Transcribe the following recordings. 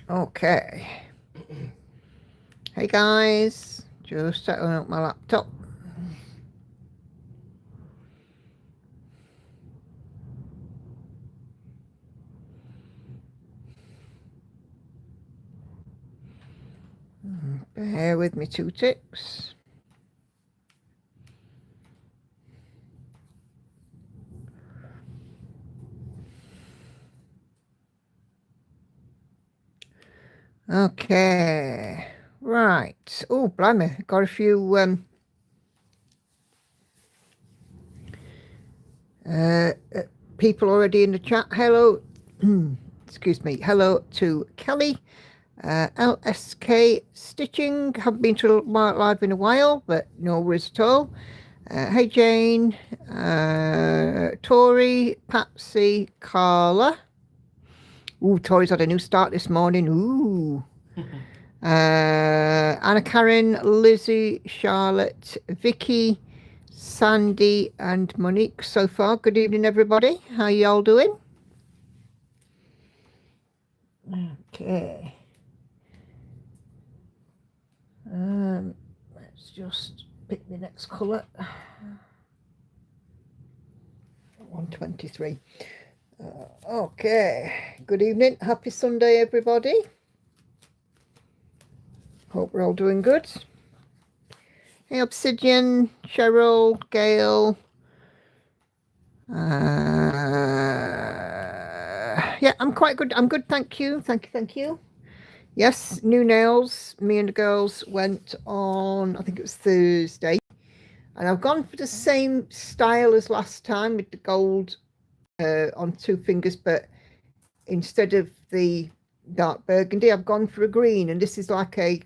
Okay. Hey guys, just setting up my laptop. Bear with me 2 ticks. Okay, right. Oh, blimey, got a few people already in the chat. Hello, excuse me. Hello to Kelly, LSK Stitching. Haven't been to live in a while, but no worries at all. Hey Jane, Tori, Patsy, Carla. Ooh, Tori's had a new start this morning. Ooh. Anna Karen, Lizzie, Charlotte, Vicky, Sandy, and Monique so far. Good evening, everybody. How y'all doing? Okay. Let's just pick the next colour. 123. Okay. Good evening. Happy Sunday, everybody. Hope we're all doing good. Hey, Obsidian, Cheryl, Gail. Yeah, I'm quite good. I'm good, thank you. Thank you. Yes, new nails. Me and the girls went on, I think it was Thursday. And I've gone for the same style as last time with the gold on 2 fingers, but instead of the dark burgundy, I've gone for a green, and this is like a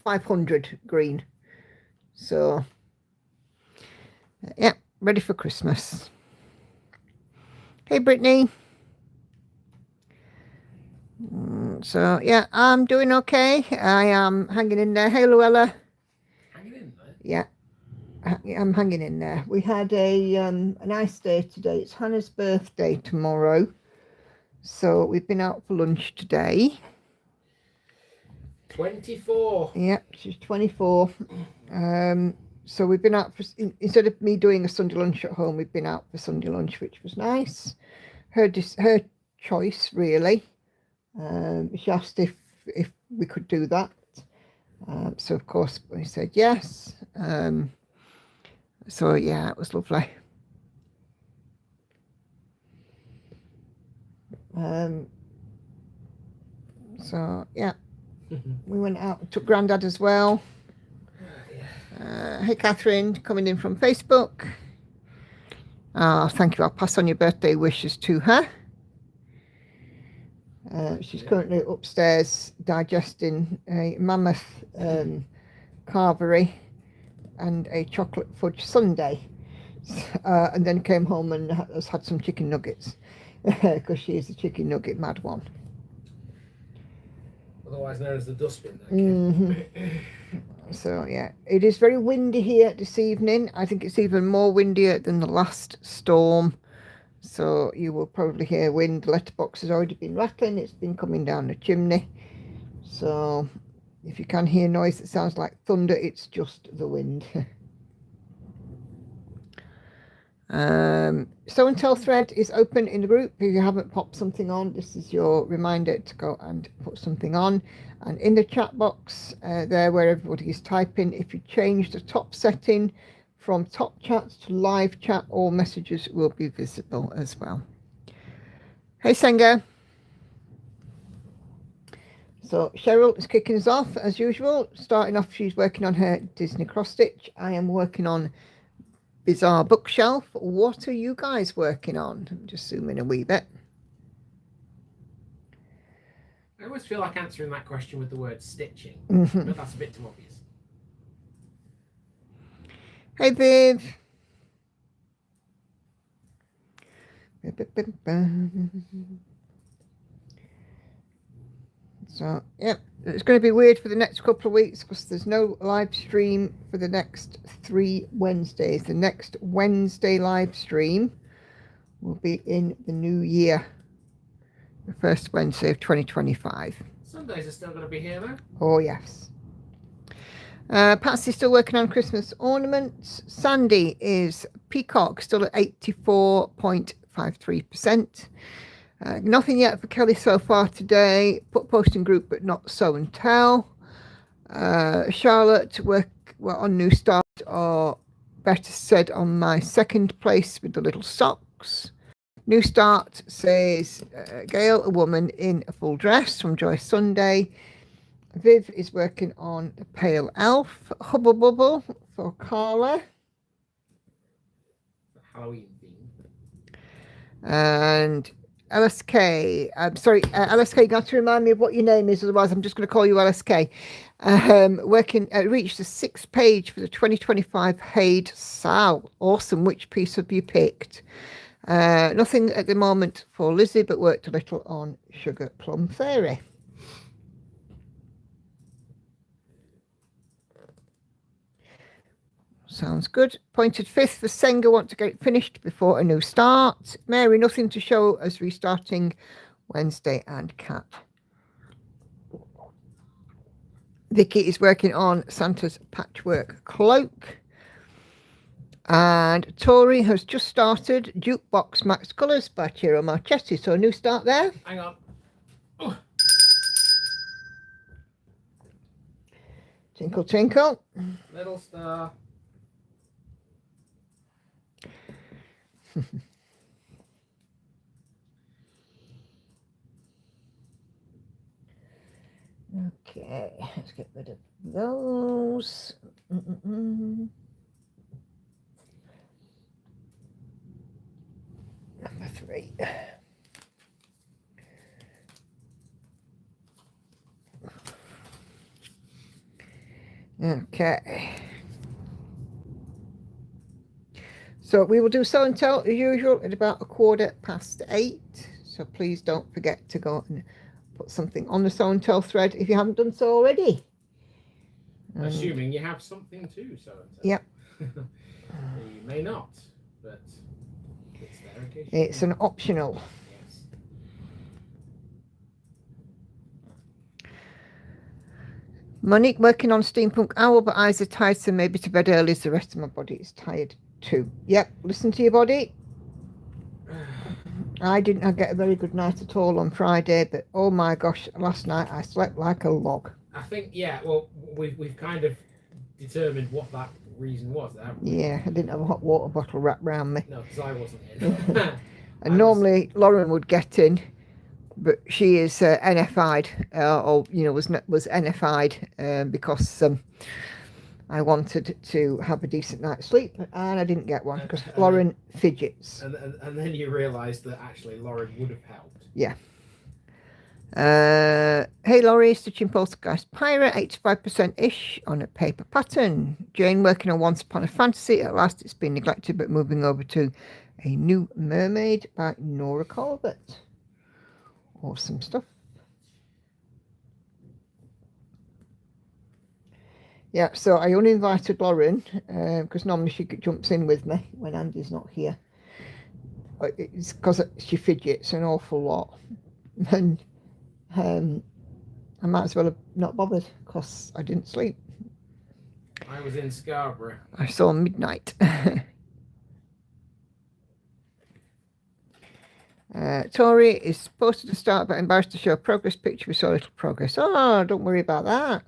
500 green. So, yeah, ready for Christmas. Hey, Brittany. So, yeah, I'm doing okay. I am hanging in there. Hey, Luella. Hanging in there? Yeah, I'm hanging in there. We had a nice day today. It's Hannah's birthday tomorrow. So, we've been out for lunch today. 24. Yep, she's 24. So we've been out for, instead of me doing a Sunday lunch at home, we've been out for Sunday lunch, which was nice. Her choice, really. She asked if we could do that. So of course we said yes. So yeah, it was lovely. So yeah, we went out, took Grandad as well. Hey Catherine, coming in from Facebook. Thank you. I'll pass on your birthday wishes to her. She's currently upstairs digesting a mammoth carvery and a chocolate fudge sundae, and then came home and has had some chicken nuggets because she is a chicken nugget mad one. Otherwise known as the dustbin. So yeah, it is very windy here this evening. I think it's even more windier than the last storm. So you will probably hear wind. The letterbox has already been rattling. It's been coming down the chimney. So if you can hear noise that sounds like thunder, it's just the wind. Show and Tell thread is open in the group. If you haven't popped something on, this is your reminder to go and put something on. And in the chat box there where everybody is typing, if you change the top setting from top chat to live chat, all messages will be visible as well. Hey Senga. So Cheryl is kicking us off as usual. Starting off, she's working on her Disney cross stitch. I am working on Bizarre Bookshelf. What are you guys working on? Just zoom in a wee bit. I always feel like answering that question with the word stitching, but that's a bit too obvious. Hey, Viv. So, yeah, it's going to be weird for the next couple of weeks because there's no live stream for the next 3 Wednesdays. The next Wednesday live stream will be in the new year, the first Wednesday of 2025. Sundays are still going to be here, though. Oh, yes. Patsy's still working on Christmas ornaments. Sandy is peacock, still at 84.53%. Nothing yet for Kelly so far today. Put posting group, but not show and tell. Charlotte, we're on new start, or better said, on my second place with the little socks. New start says Gail, a woman in a full dress from Joy Sunday. Viv is working on a pale elf. Hubble Bubble for Carla. Halloween theme. And LSK, I'm sorry, LSK, you got to remind me of what your name is, otherwise I'm just going to call you LSK. Reached the 6th page for the 2025 Haid Sal. Awesome. Which piece have you picked? Nothing at the moment for Lizzie, but worked a little on Sugar Plum Fairy. Sounds good. Pointed 5th for Senga, want to get it finished before a new start. Mary, nothing to show as restarting Wednesday, and Cat. Vicky is working on Santa's patchwork cloak. And Tori has just started Jukebox Max Colours by Ciro Marchetti. So a new start there. Hang on. Oh. Tinkle, tinkle. Little star. Okay, let's get rid of those. Number 3. Okay. So we will do show and tell as usual at about 8:15. So please don't forget to go and put something on the show and tell thread if you haven't done so already. Assuming you have something to show and tell. Yep. You may not, but it's there in case. It's an optional. Yes. Monique working on Steampunk Owl, but eyes are tired, so maybe to bed early as the rest of my body is tired too. Yep, listen to your body. I didn't get a very good night at all on Friday, but oh my gosh, last night I slept like a log. I think, yeah, well, we've kind of determined what that reason was. Yeah, I didn't have a hot water bottle wrapped around me. No, because I wasn't in. And normally Lauren would get in, but she is NFI'd, or was NFI'd because I wanted to have a decent night's sleep, and I didn't get one because Lauren fidgets. And then you realised that actually Lauren would have helped. Yeah. Hey Laurie, stitching Poltergeist Pirate, 85%-ish on a paper pattern. Jane working on Once Upon a Fantasy. At last it's been neglected, but moving over to A New Mermaid by Nora Colbert. Awesome stuff. Yeah, so I only invited Lauren because normally she jumps in with me when Andy's not here. It's because she fidgets an awful lot. And I might as well have not bothered because I didn't sleep. I was in Scarborough. I saw midnight. Tori is supposed to start, but embarrassed to show a progress picture. We saw a little progress. Oh, don't worry about that.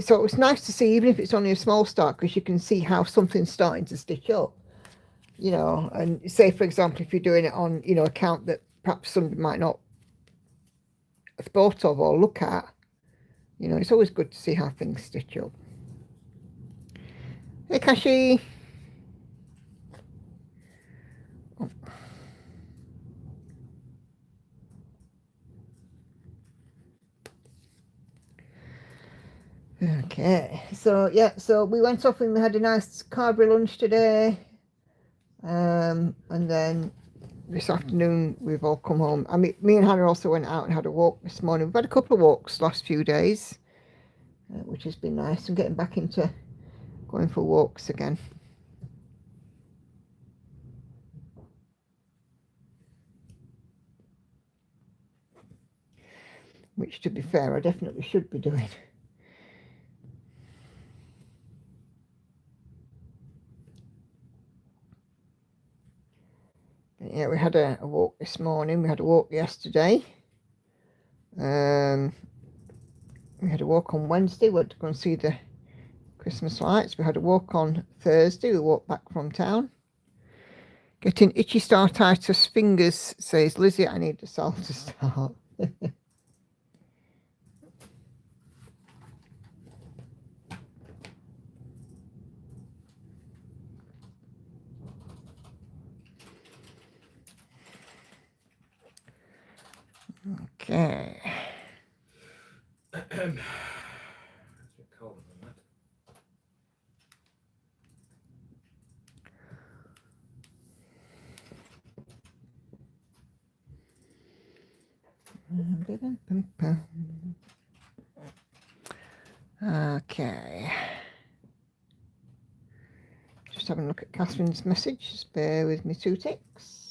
So it's nice to see, even if it's only a small start, because you can see how something's starting to stitch up. And say, for example, if you're doing it on, account that perhaps somebody might not have thought of or look at, it's always good to see how things stitch up. Hey, Kashi. Oh. Okay, so we went off and we had a nice Carberry lunch today. And then this afternoon we've all come home. I mean, me and Hannah also went out and had a walk this morning. We've had a couple of walks last few days, which has been nice. I'm getting back into going for walks again. which, to be fair, I definitely should be doing. But yeah, we had a walk this morning. We had a walk yesterday. We had a walk on Wednesday. We went to go and see the Christmas lights. We had a walk on Thursday. We walked back from town. Getting itchy startitis fingers, says Lizzie. I need the salt to start. Okay. It's a bit colder than that. Okay. Just having a look at Catherine's message. Just bear with me 2 ticks.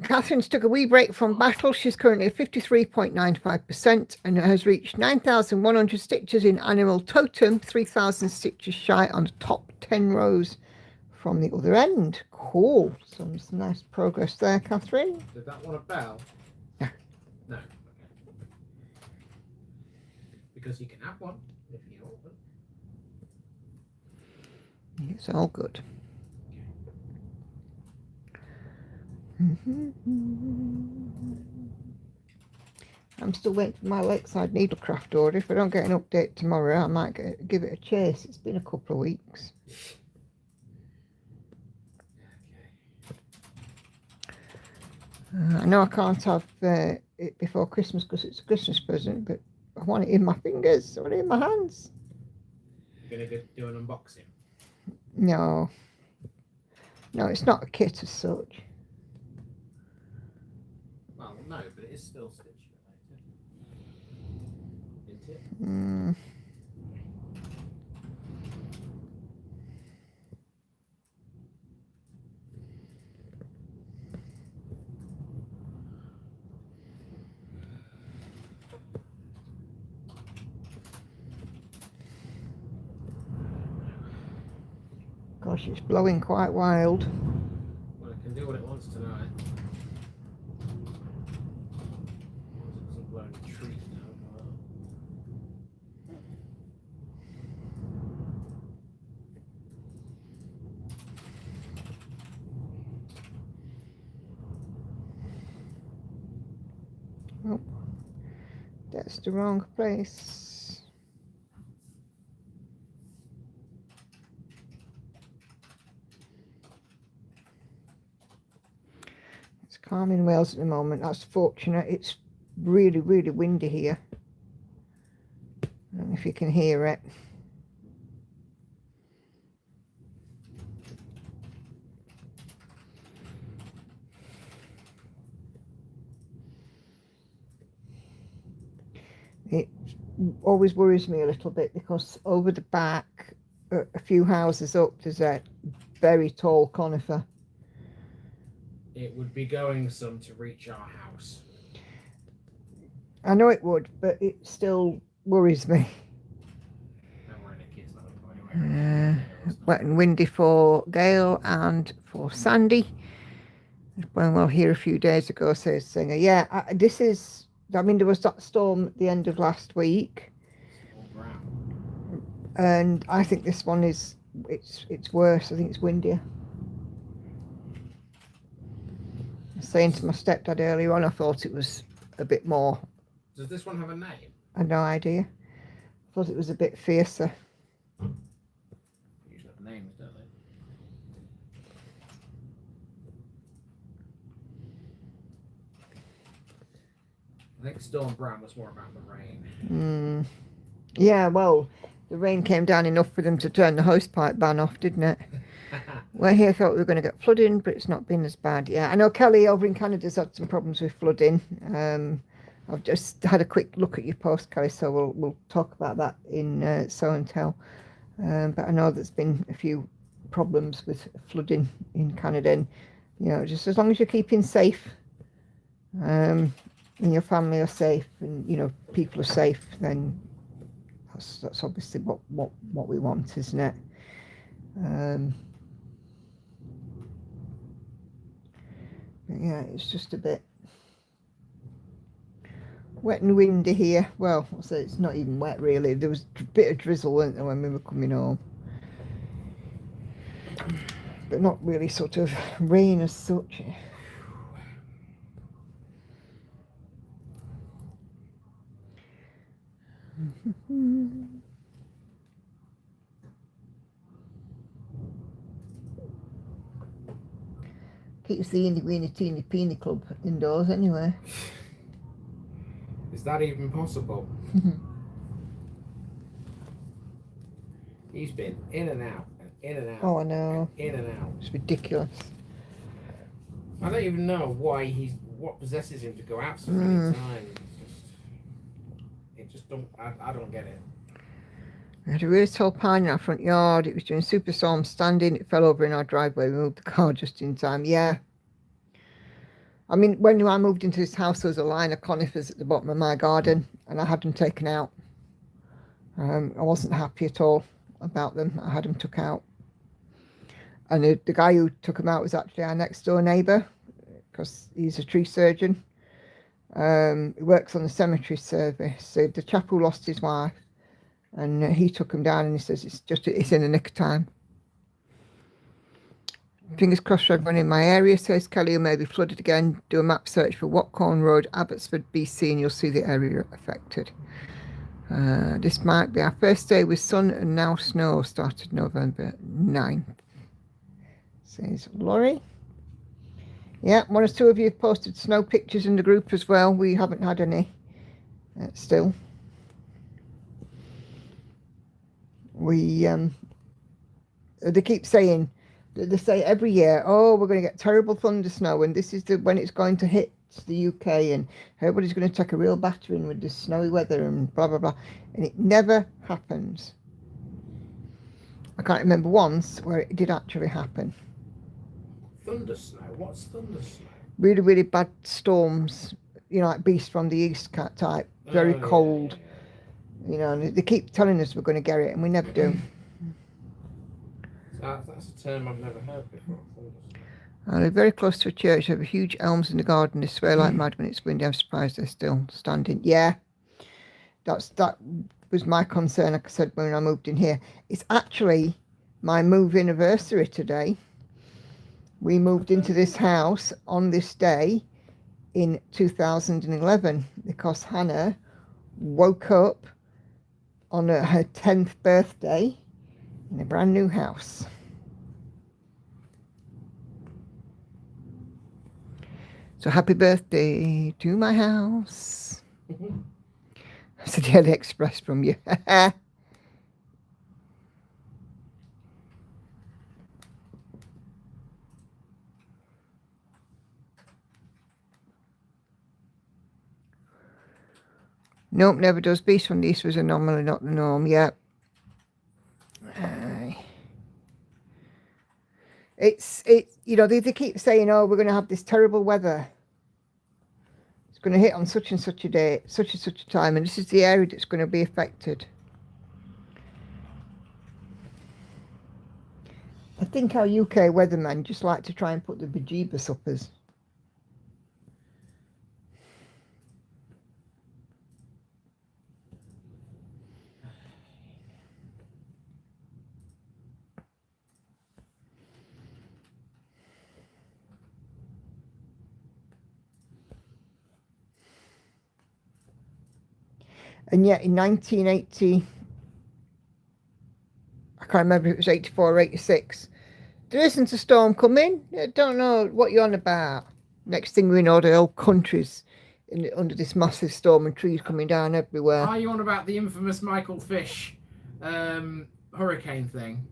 Catherine's took a wee break from battle. She's currently at 53.95% and has reached 9,100 stitches in Animal Totem, 3,000 stitches shy on the top 10 rows from the other end. Cool. Some nice progress there, Catherine. Did that want a bell? No. No. Okay. Because you can have one if you want one. It's all good. I'm still waiting for my Lakeside Needlecraft order. If I don't get an update tomorrow, I might give it a chase. It's been a couple of weeks. I know I can't have it before Christmas because it's a Christmas present, but I want it in my fingers. I want it in my hands. You're going to do an unboxing? No. No, it's not a kit as such. Well, no, but it is still stitch related. Isn't it? Gosh, it's blowing quite wild. Well, it can do what it wants tonight. It doesn't blow any trees now. Oh, that's the wrong place. It's calm in Wales at the moment. That's fortunate. It's really, really windy here. I don't know if you can hear it. It always worries me a little bit because over the back, a few houses up, there's a very tall conifer. It would be going some to reach our house. I know it would, but it still worries me. Don't worry, Nicky, it's not going to go anywhere. Wet and windy for Gail and for Sandy. When we'll hear a few days ago, says Singer. Yeah, I mean, there was that storm at the end of last week. And I think this one it's worse. I think it's windier. I was saying to my stepdad earlier on, I thought it was a bit more. Does this one have a name? I had no idea. I thought it was a bit fiercer. Usually have names, don't they? I think Storm Brown was more about the rain. Yeah, well, the rain came down enough for them to turn the hosepipe ban off, didn't it? We're here thought we were going to get flooding, but it's not been as bad. Yeah, I know Kelly over in Canada's had some problems with flooding. I've just had a quick look at your post, Kelly, so we'll talk about that in Sow and Tell. But I know there's been a few problems with flooding in Canada, and You know, just as long as you're keeping safe, and your family are safe, and you know people are safe, then that's obviously what we want, isn't it? But yeah, it's just a bit wet and windy here. Well, I'll say it's not even wet really. There was a bit of drizzle, weren't there, when we were coming home, but not really sort of rain as such. Keeps the Eeny Weeny Teeny Peeny Club indoors anyway. Is that even possible? He's been in and out, and in and out. Oh, I know. In and out. It's ridiculous. I don't even know what possesses him to go out so many times. I don't get it. We had a really tall pine in our front yard. It was during superstorm standing. It fell over in our driveway. We moved the car just in time. Yeah. I mean, when I moved into this house, there was a line of conifers at the bottom of my garden, and I had them taken out. I wasn't happy at all about them. I had them took out. And the guy who took them out was actually our next door neighbour, because he's a tree surgeon. He works on the cemetery service. So the chap who lost his wife, and he took them down, and he says it's in the nick of time. Fingers crossed for everyone in my area, says Kelly, who may be flooded again. Do a map search for Watcorn Road, Abbotsford, BC, and you'll see the area affected. This might be our first day with sun and now snow, started November 9th, says Laurie. Yeah, one or two of you have posted snow pictures in the group as well. We haven't had any still. They keep saying, they say every year, oh, we're going to get terrible thunder snow, and this is when it's going to hit the UK, and everybody's going to take a real battering with this snowy weather and blah blah blah, and it never happens. I can't remember once where it did actually happen. Thunder snow? What's thunder snow? Really, really bad storms, you know, like Beast from the East cat type, very cold. Yeah. You know, and they keep telling us we're going to get it, and we never do. That's a term I've never heard before. I live very close to a church. There are huge elms in the garden. They sway like mad when it's windy. I'm surprised they're still standing. Yeah, that was my concern, like I said, when I moved in here. It's actually my move anniversary today. We moved into this house on this day in 2011 because Hannah woke up on her 10th birthday in a brand new house. So happy birthday to my house. That's a Daily Express from you. Nope, never does. Beast from the East was anomaly, not the norm. Yeah. It's you know, they keep saying, oh, we're going to have this terrible weather. It's going to hit on such and such a day, such and such a time, and this is the area that's going to be affected. I think our UK weathermen just like to try and put the bejeebus up us. And yet in 1980, I can't remember if it was 84 or 86, there isn't a storm coming. I don't know what you're on about. Next thing we know, the whole country's under this massive storm and trees coming down everywhere. Are you on about the infamous Michael Fish hurricane thing?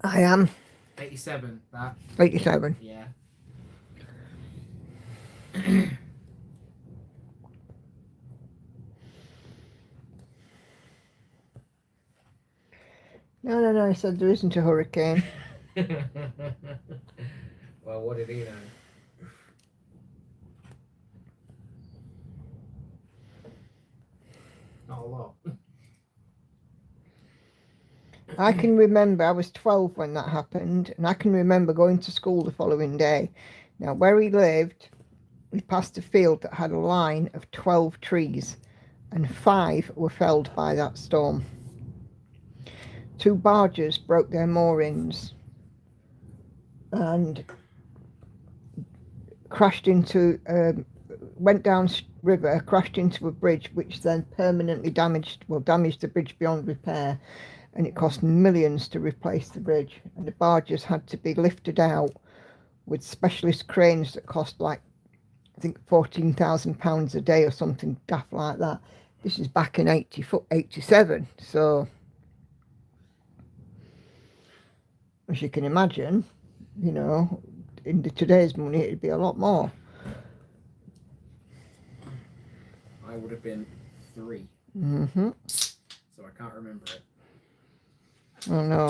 I am. 87, that. 87. Yeah. No, he said there isn't a hurricane. Well, what did he know? Not a lot. I can remember I was 12 when that happened, and I can remember going to school the following day. Now, where we lived, we passed a field that had a line of 12 trees, and 5 were felled by that storm. 2 barges broke their moorings and crashed into, went down river, crashed into a bridge, which then permanently damaged the bridge beyond repair, and it cost millions to replace the bridge. And the barges had to be lifted out with specialist cranes that cost like, I think, £14,000 a day or something daft like that. This is back in 87, so as you can imagine, you know, in today's money it'd be a lot more. I would have been 3. So I can't remember it. Oh no.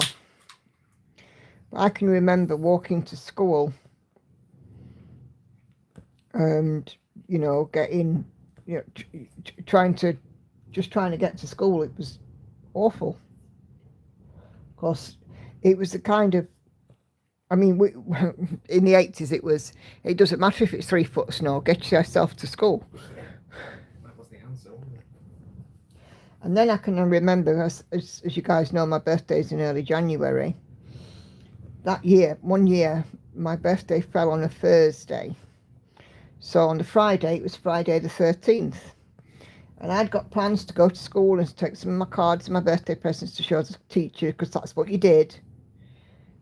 I can remember walking to school and, you know, getting, you know, trying to get to school. It was awful. Of course, it was the kind of, I mean, in the 80s it doesn't matter if it's 3 foot of snow, get yourself to school. Yeah, that was the answer, wasn't it? And then I can remember, as you guys know, my birthday's in early January. That year, one year, my birthday fell on a Thursday. So on the Friday, it was Friday the 13th. And I'd got plans to go to school and to take some of my cards and my birthday presents to show the teacher, because that's what you did.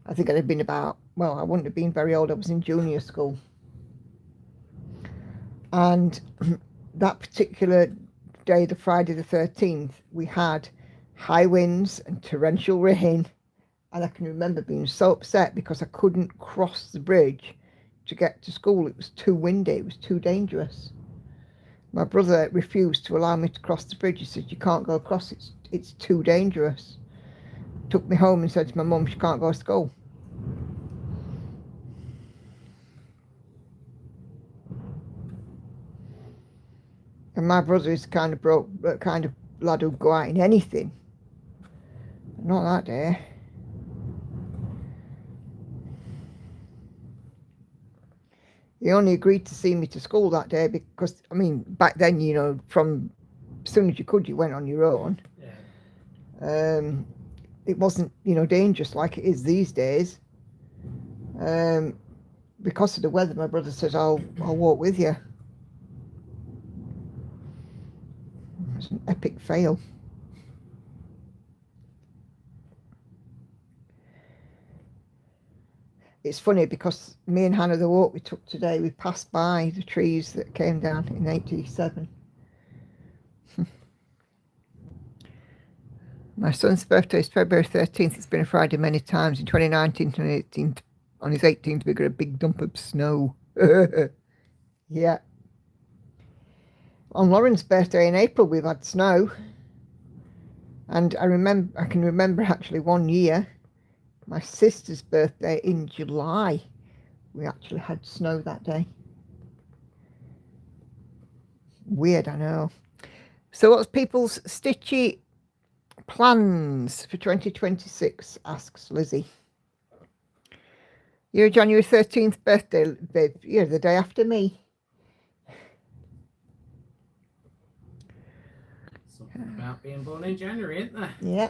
I think I'd have been I wouldn't have been very old. I was in junior school. And that particular day, the Friday the 13th, we had high winds and torrential rain. And I can remember being so upset because I couldn't cross the bridge to get to school. It was too windy. It was too dangerous. My brother refused to allow me to cross the bridge. He said, you can't go across. It's too dangerous. Took me home and said to my mum, she can't go to school. And my brother is kind of lad who'd go out in anything. Not that day. He only agreed to see me to school that day because, I mean, back then, you know, from as soon as you could, you went on your own. Yeah. It wasn't, you know, dangerous like it is these days. Because of the weather, my brother said, I'll walk with you. It was an epic fail. It's funny because me and Hannah, the walk we took today, we passed by the trees that came down in 87. My son's birthday is February 13th. It's been a Friday many times. In 2019, 2018, on his 18th, we got a big dump of snow. Yeah. On Lauren's birthday in April, we've had snow. And I can remember actually one year, my sister's birthday in July, we actually had snow that day. Weird, I know. So what's people's stitchy plans for 2026, asks Lizzie. Your January 13th birthday, babe. You're the day after me. Something about being born in January, isn't there? Yeah.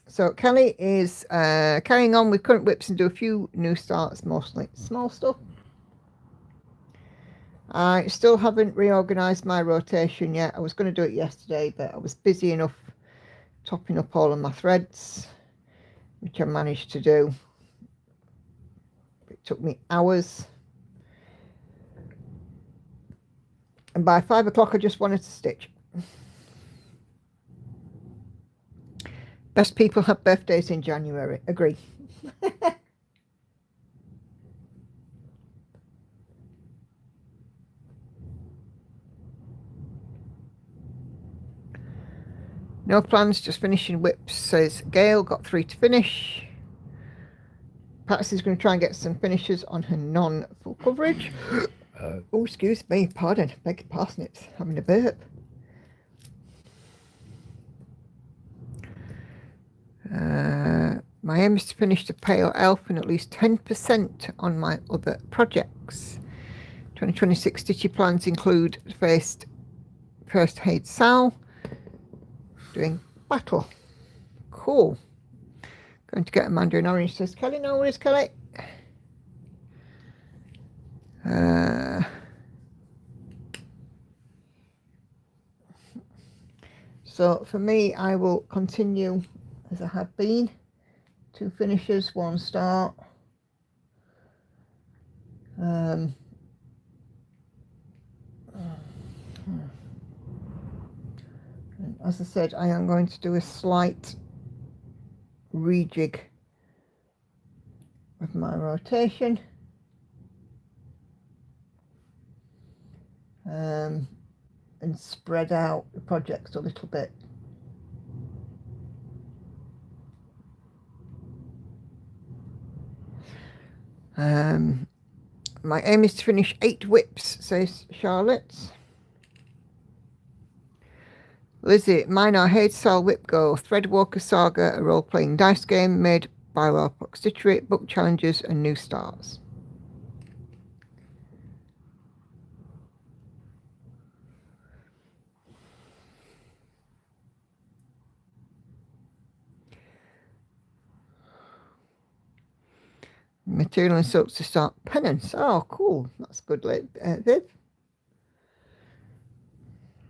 So Kelly is carrying on with current whips and do a few new starts, mostly small stuff. I still haven't reorganised my rotation yet. I was going to do it yesterday, but I was busy enough topping up all of my threads, which I managed to do. It took me hours. And by 5 o'clock, I just wanted to stitch. Best people have birthdays in January. Agree. No plans, just finishing whips, says Gail. Got 3 to finish. Patsy's going to try and get some finishes on her non-full coverage. Oh, excuse me, pardon. Beg your parsnips. Having a burp. My aim is to finish the Pale Elf and at least 10% on my other projects. 2026 stitchy plans include first aid Sal, doing battle. Cool. Going to get a Mandarin Orange, says Kelly. No worries, Kelly. So for me, I will continue as I have been. 2 finishes, 1 start. As I said, I am going to do a slight rejig of my rotation. And spread out the projects a little bit. My aim is to finish 8 whips, says Charlotte. Lizzie, mine are Hate Sal Whip Go, Threadwalker Saga, a role-playing dice game made by Wellpox Stitchery, book challenges and new starts. Material and soaps to start penance. Oh, cool. That's good, Viv.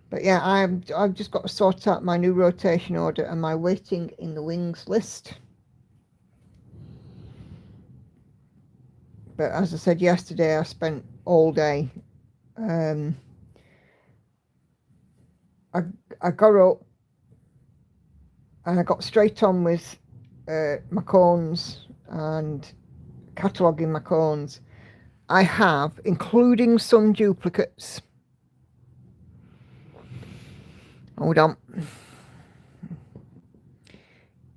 But yeah, I've just got to sort out my new rotation order and my waiting in the wings list. But as I said yesterday, I spent all day. I got up and I got straight on with my cones and cataloguing my cones. I have, including some duplicates. Hold on.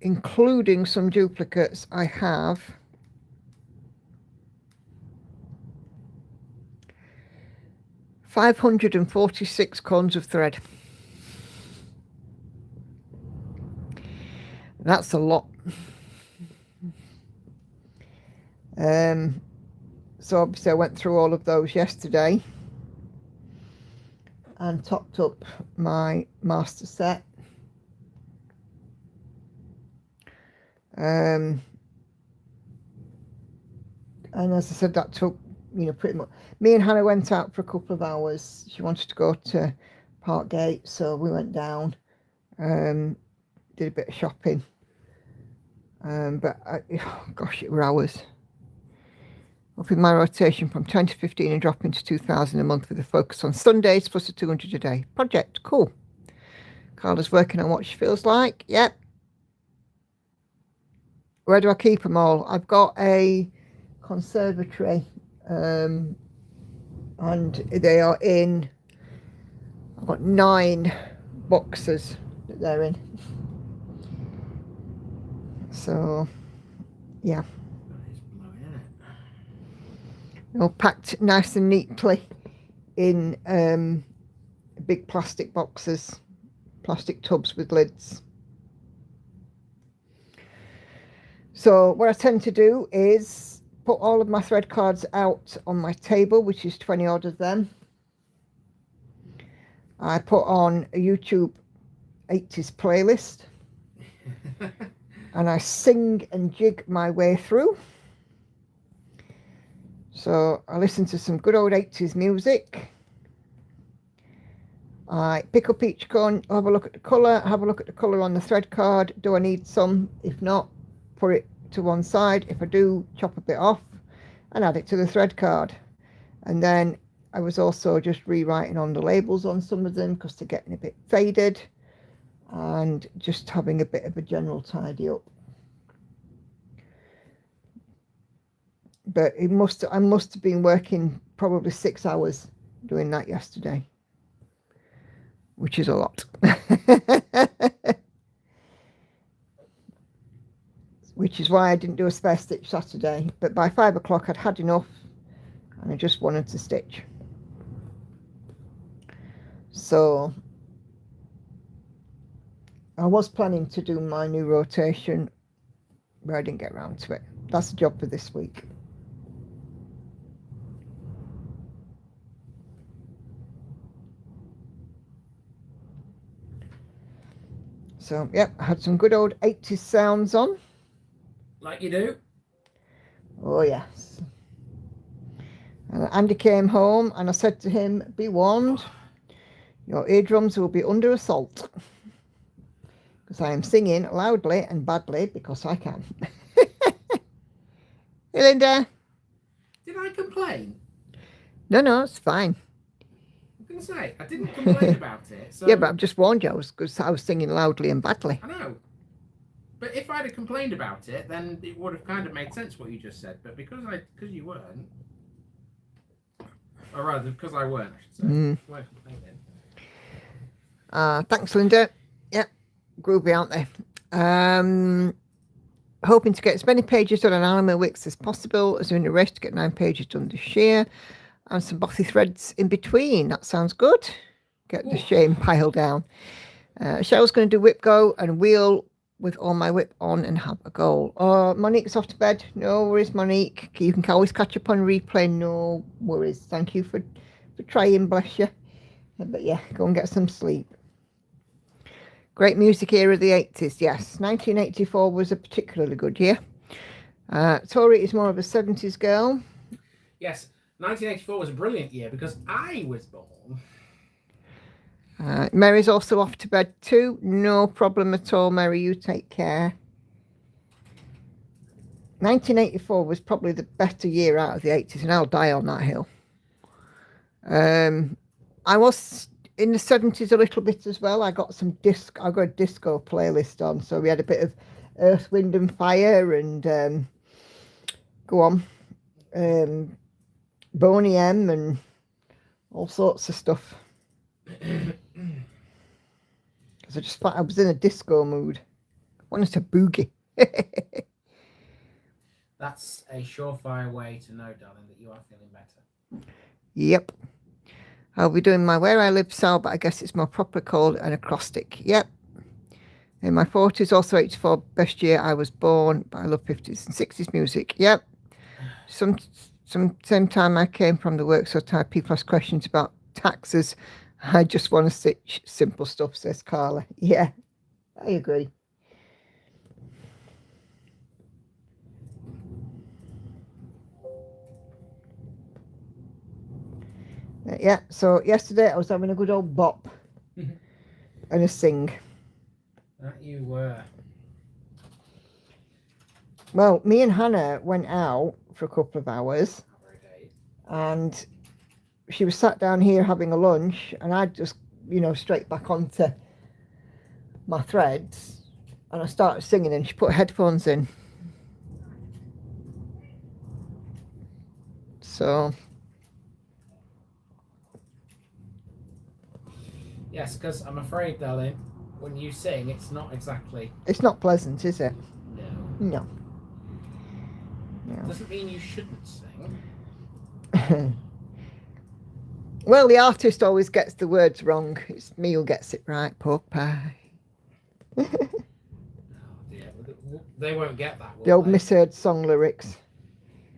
Including some duplicates, I have 546 cones of thread. That's a lot. So obviously I went through all of those yesterday and topped up my master set. And as I said, that took, pretty much. Me and Hannah went out for a couple of hours. She wanted to go to Parkgate, so we went down, did a bit of shopping. But gosh, it were hours. Upping my rotation from 10 to 15 and dropping to 2,000 a month with a focus on Sundays plus a 200 a day project. Cool. Carla's working on what she feels like. Yep. Where do I keep them all? I've got a conservatory, and they are in. I've got 9 boxes that they're in. So, yeah. All packed nice and neatly in big plastic boxes, plastic tubs with lids. So what I tend to do is put all of my thread cards out on my table, which is 20 odd of them. I put on a YouTube 80s playlist and I sing and jig my way through. So I listen to some good old 80s music. I pick up each cone, have a look at the colour, on the thread card. Do I need some? If not, put it to one side. If I do, chop a bit off and add it to the thread card. And then I was also just rewriting on the labels on some of them because they're getting a bit faded, and just having a bit of a general tidy up. But I must have been working probably 6 hours doing that yesterday, which is a lot. which is why I didn't do a spare stitch Saturday. But by 5 o'clock I'd had enough and I just wanted to stitch. So I was planning to do my new rotation, but I didn't get around to it. That's the job for this week. So, yep, I had some good old 80s sounds on. Like you do. Oh, yes. And Andy came home and I said to him, be warned, your eardrums will be under assault. Because I am singing loudly and badly because I can. Hey, Linda. Did I complain? No, it's fine. I'm going to say, I didn't complain about it. So... Yeah, but I've just warned you because I was singing loudly and badly. I know. But if I'd have complained about it, then it would have kind of made sense what you just said. But because you weren't, or rather, because I weren't, I should say, you weren't complaining. Thanks, Linda. Yep, groovy, aren't they? Hoping to get as many pages done on Alamo Wicks as possible, as we're in a race to get 9 pages done this year, and some bothy threads in between. That sounds good. Get the shame pile down. Cheryl's going to do whip go and wheel with all my whip on and have a goal. Monique's off to bed. No worries, Monique. You can always catch up on replay. No worries. Thank you for trying, bless you. But yeah, go and get some sleep. Great music era of the 80s, yes. 1984 was a particularly good year. Tori is more of a 70s girl. Yes, 1984 was a brilliant year because I was born. Mary's also off to bed too. No problem at all, Mary. You take care. 1984 was probably the better year out of the 80s, and I'll die on that hill. I was in the 70s a little bit as well. I got a disco playlist on, so we had a bit of Earth, Wind and Fire and Boney M and all sorts of stuff. Because I was in a disco mood. I wanted to boogie. That's a surefire way to know, darling, that you are feeling better. Yep. I'll be doing my Where I Live Sal, but I guess it's more properly called an acrostic. Yep. In my 40s, also 84, best year I was born, but I love 50s and 60s music. Yep. Same time I came from the work so tired people ask questions about taxes. I just want to stitch simple stuff, says Carla. Yeah, I agree. Yeah, so yesterday I was having a good old bop and a sing. That you were. Well, me and Hannah went out for a couple of hours and she was sat down here having a lunch and I just, straight back onto my threads and I started singing and she put headphones in. So... Yes, because I'm afraid, darling, when you sing, it's not exactly... It's not pleasant, is it? No. No. Doesn't mean you shouldn't sing. Well, the artist always gets the words wrong. It's me who gets it right, pork pie. Oh dear, they won't get that, will The old they? misheard song lyrics.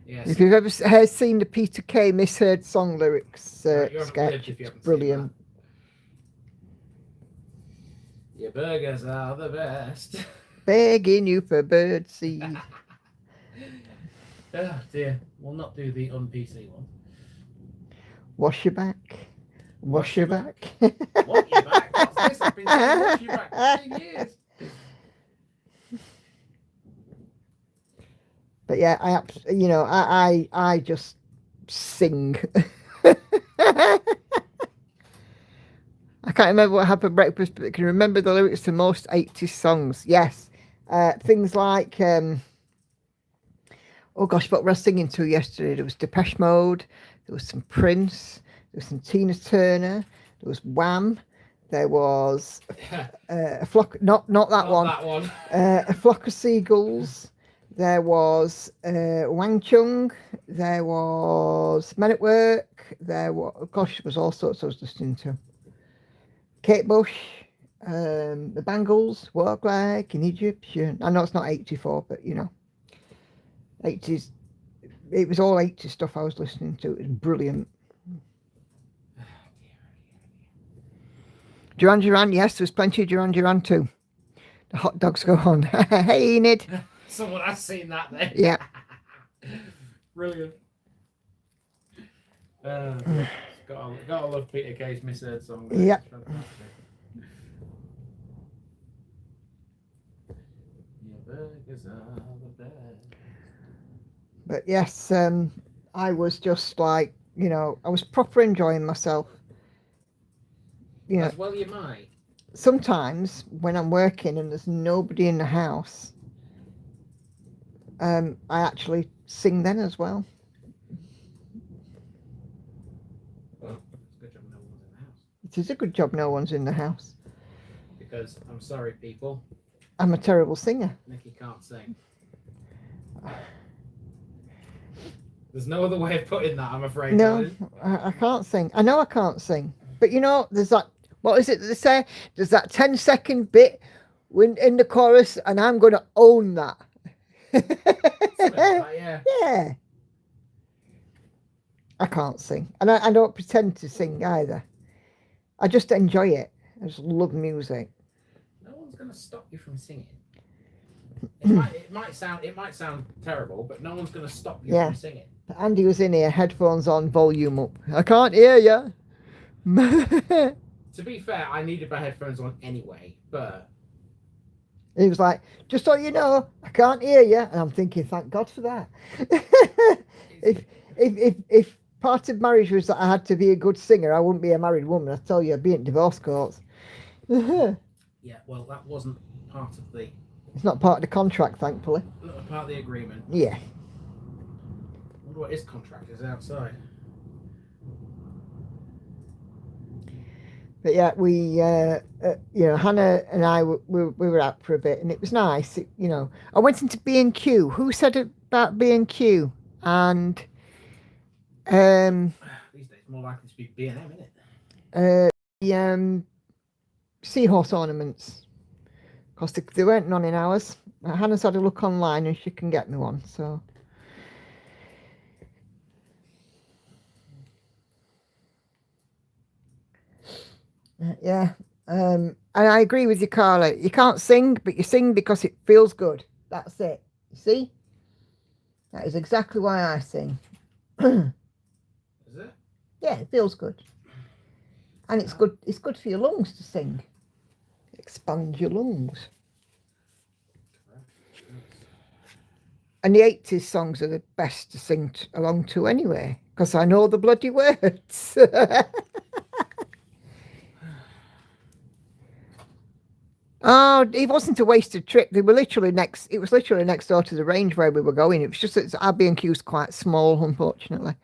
Yes. If you've ever seen the Peter Kay misheard song lyrics sketch, it's brilliant. Your burgers are the best. Begging you for birdseed. Oh dear, we'll not do the un-PC one. Wash your back. Wash your back. Wash your back? What's this? I've been saying wash your back for 10 years. But yeah, I just sing. I can't remember what happened for breakfast, but I can remember the lyrics to most 80s songs. Yes. Things like, oh gosh, what were I singing to yesterday? There was Depeche Mode, there was some Prince, there was some Tina Turner, there was Wham, there was a flock, not that one. That one. A Flock of Seagulls, There was Wang Chung. There was Men at Work. There was, gosh, there was all sorts I was listening to. Kate Bush, the Bangles, Walk Like an Egyptian. I know it's not 84, but you know, 80s. It was all 80s stuff I was listening to. It was brilliant. Duran Duran, yes, there was plenty of Duran Duran too. The hot dogs go on. Hey, Enid. Someone has seen that then. Yeah. Brilliant. Gotta love Peter Kay's misheard song. Yep. But yes, I was just like, you know, I was proper enjoying myself. You know, as well you might. Sometimes when I'm working and there's nobody in the house, I actually sing then as well. It's a good job no one's in the house. It is a good job no one's in the house. Because I'm sorry, people, I'm a terrible singer. Nikki can't sing. There's no other way of putting that, I'm afraid. No, I can't sing. I know I can't sing. But you know, there's that, what is it that they say? There's that 10-second bit in the chorus, and I'm going to own that. Yeah. Yeah. I can't sing. And I don't pretend to sing either. I just enjoy it. I just love music. No one's going to stop you from singing. It might sound terrible, but no one's going to stop you from singing. Andy was in here, headphones on, volume up. I can't hear you. To be fair, I needed my headphones on anyway, but he was like, just so you know, I can't hear you. And I'm thinking, thank God for that. if part of marriage was that I had to be a good singer, I wouldn't be a married woman. I tell you, I'd be in divorce courts. Yeah, well, that wasn't part of the... It's not part of the contract, thankfully. Not part of the agreement. Yeah. I wonder what his contract is outside. But yeah, we, you know, Hannah and I, we were out for a bit, and it was nice. You know, I went into B&Q. Who said about B&Q? And these days, more likely to be B&M, isn't it? The seahorse ornaments, because they weren't none in ours. Hannah's had a look online, and she can get me one. So. Yeah, and I agree with you, Carla. You can't sing, but you sing because it feels good. That's it. You see? That is exactly why I sing. Is it? Yeah, it feels good. And it's good. It's good for your lungs to sing. Expand your lungs. And the 80s songs are the best to sing along to anyway, because I know the bloody words. Oh, it wasn't a wasted trip. They were literally next. It was literally next door to the range where we were going. It was just that our B&Q's quite small, unfortunately.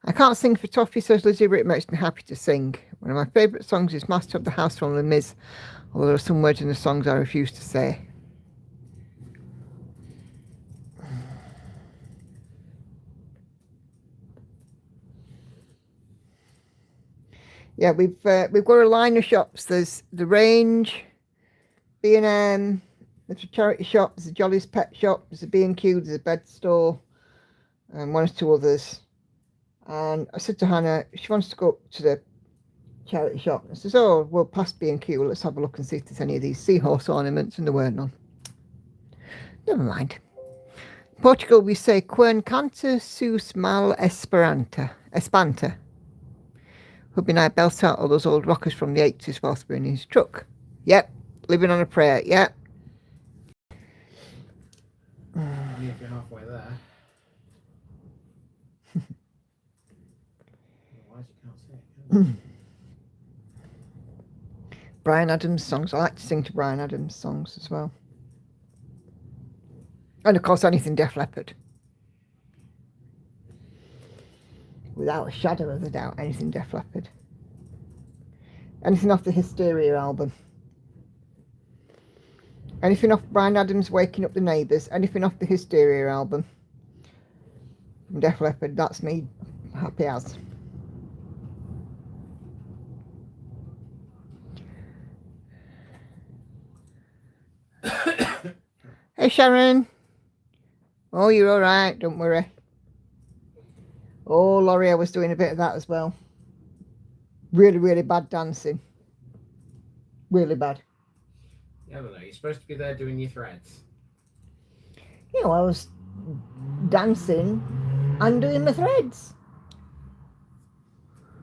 I can't sing for toffee, says Lizzie, but it makes me happy to sing. One of my favourite songs is Master of the House from Les Mis, although there are some words in the songs I refuse to say. Yeah, we've got a line of shops. There's the Range, B&M, there's a charity shop, there's a Jolly's Pet Shop, there's a B&Q, there's a bed store, and one or two others. And I said to Hannah, she wants to go up to the charity shop. I says, oh, well, past B&Q, let's have a look and see if there's any of these seahorse ornaments, and there weren't none. Never mind. In Portugal, we say, Quern canta sus mal espanta. Hubby and I belt out all those old rockers from the 80s whilst we're in his truck. Yep. Living on a prayer, yeah. If you're halfway there. Otherwise you can't see it. Bryan Adams songs. I like to sing to Bryan Adams songs as well. And of course, anything Def Leppard. Without a shadow of a doubt, anything Def Leppard. Anything off the Hysteria album. Anything off Brian Adams' Waking Up the Neighbours. Anything off the Hysteria album. From Def Leppard. That's me happy as. Hey Sharon. Oh, you're all right. Don't worry. Oh, Laurie, I was doing a bit of that as well. Really, really bad dancing. Really bad. Yeah, I don't know. You're supposed to be there doing your threads. You know, I was dancing and doing my threads.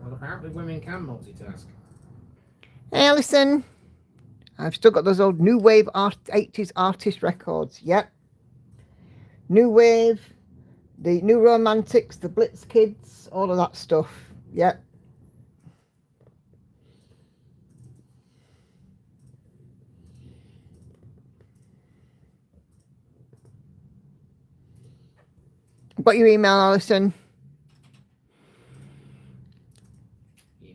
Well, apparently women can multitask. Hey, Alison. I've still got those old New Wave 80s artist records. Yep. New Wave, the New Romantics, the Blitz Kids, all of that stuff. Yep. Got your email, Alison.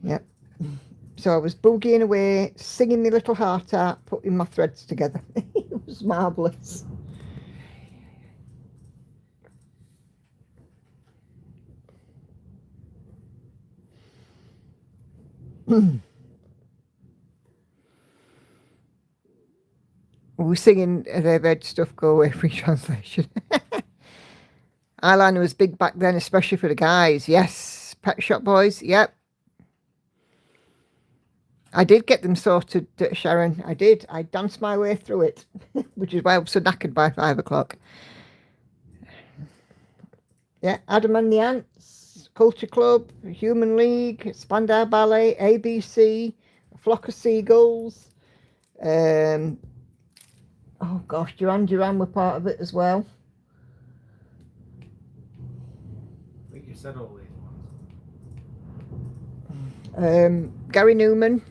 Yep. So I was boogieing away, singing my little heart out, putting my threads together. It was marvellous. We were singing They've had stuff go away, free translation. Eyeliner was big back then, especially for the guys. Yes. Pet Shop Boys. Yep. I did get them sorted, Sharon. I did. I danced my way through it, which is why I was so knackered by 5 o'clock. Yeah, Adam and the Ants, Culture Club, Human League, Spandau Ballet, ABC, A Flock of Seagulls. Oh gosh, Duran Duran were part of it as well. I think you said all these ones. Gary Newman.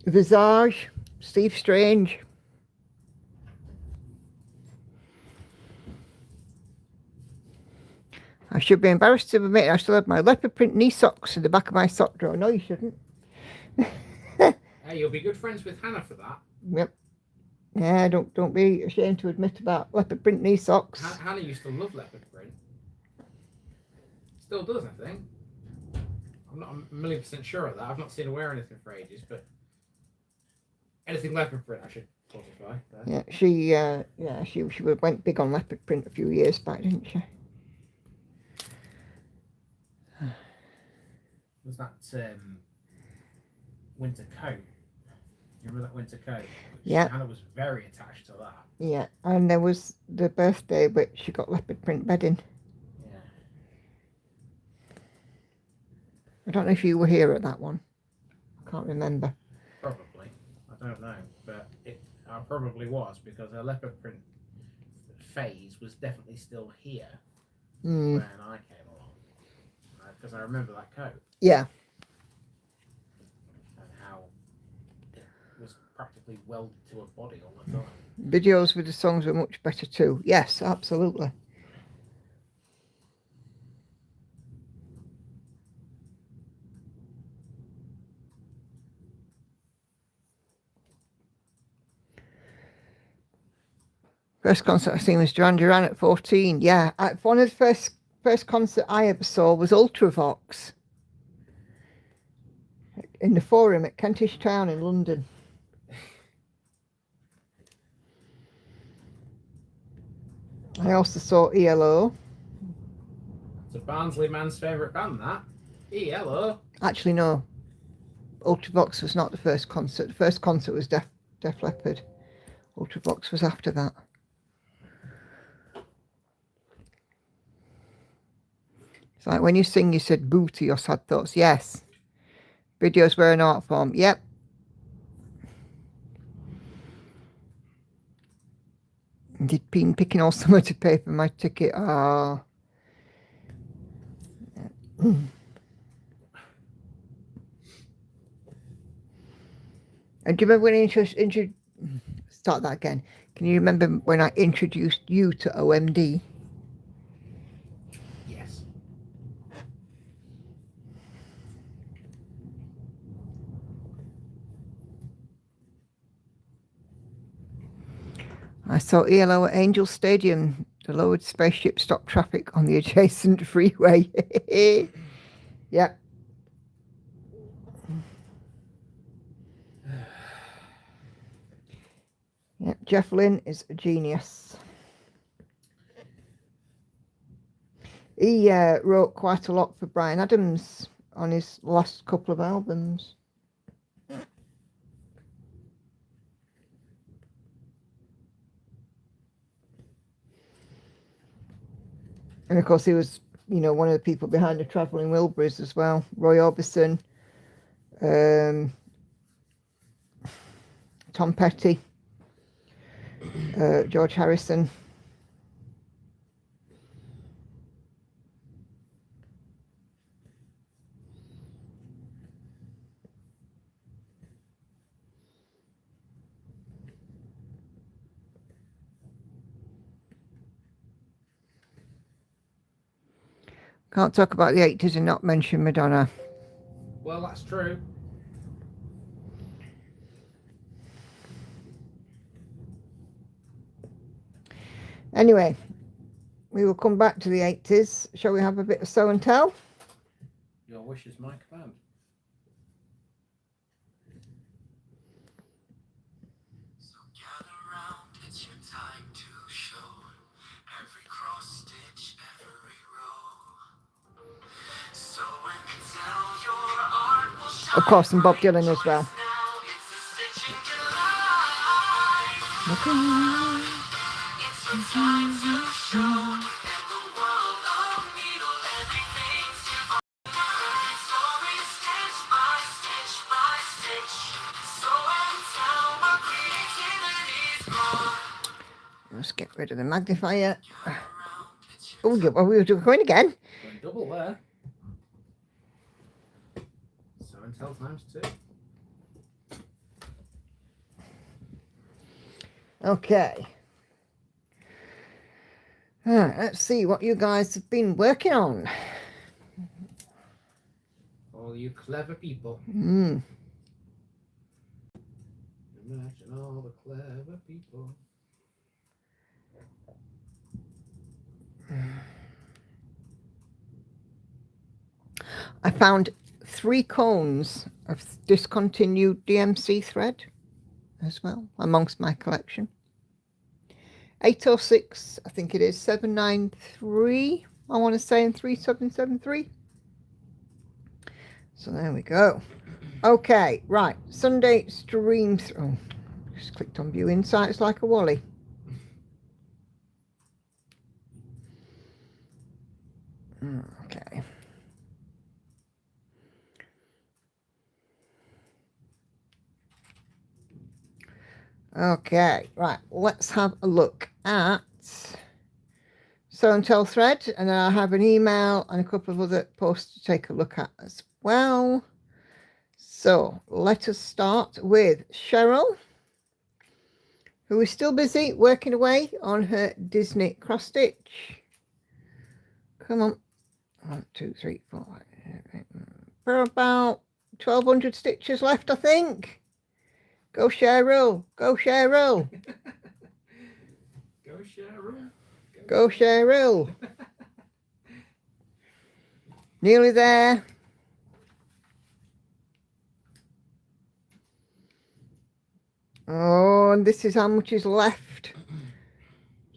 Visage, Steve Strange. I should be embarrassed to admit I still have my leopard print knee socks in the back of my sock drawer. No, you shouldn't. Hey, you'll be good friends with Hannah for that. Yep. Yeah, don't be ashamed to admit about leopard print knee socks. Hannah used to love leopard print. Still does, I think. I'm not a million% sure of that. I've not seen her wear anything for ages, but anything leopard print, I should qualify. Yeah, she went big on leopard print a few years back, didn't she? Was that winter coat? You remember that winter coat? Yeah. Hannah was very attached to that. Yeah, and there was the birthday which she got leopard print bedding. Yeah. I don't know if you were here at that one. I can't remember. Probably. I don't know, but I probably was, because her leopard print phase was definitely still here when I came along. Because I remember that coat. Yeah. And how it was practically welded to her body all the time. Videos with the songs were much better too. Yes, absolutely. First concert I seen was Duran Duran at 14. Yeah, one of the first concert I ever saw was Ultravox in the Forum at Kentish Town in London. I also saw ELO. It's a Barnsley man's favourite band, that. ELO. Actually, no. Ultravox was not the first concert. The first concert was Def Leppard. Ultravox was after that. It's like when you sing, you said boo to your sad thoughts. Yes. Videos were an art form. Yep. Did been picking all summer to pay for my ticket. Ah. And do you remember when I start that again? Can you remember when I introduced you to OMD? Yes. I saw ELO at Angel Stadium. The lowered spaceship stopped traffic on the adjacent freeway. Yeah. Yeah, Jeff Lynne is a genius. He wrote quite a lot for Bryan Adams on his last couple of albums. And of course, he was, you know, one of the people behind the Travelling Wilburys as well. Roy Orbison, Tom Petty, George Harrison. Can't talk about the 80s and not mention Madonna. Well, that's true. Anyway, we will come back to the 80s. Shall we have a bit of show and tell? Your wish is my command. So gather round, it's your time to show. Every cross stitch, every row. So when you tell your art will shine. Of course, and Bob Dylan as well. Now it's a stitch in July. It's your time to show. And the world of needle, everything's divine. Stories stitch by stitch by stitch. So and tell my creativity's born. Let's get rid of the magnifier. Oh, yeah, well, we were going again. Going double there. So and tell times 2. Okay. Let's see what you guys have been working on. All you clever people. Mm. Imagine all the clever people. I found 3 cones of discontinued DMC thread as well amongst my collection. 806, I think it is 793. I want to say in 3773. So there we go. Okay, right. Sunday stream. Oh, just clicked on view insights like a Wally. Okay. Okay, right. Let's have a look at Show and Tell thread, and then I have an email and a couple of other posts to take a look at as well. So let us start with Cheryl, who is still busy working away on her Disney cross stitch. Come on. 1, 2, 3, 4. For about 1,200 stitches left, I think. Go Cheryl. Go Cheryl. Go Cheryl. Go Cheryl. Nearly there. Oh, and this is how much is left.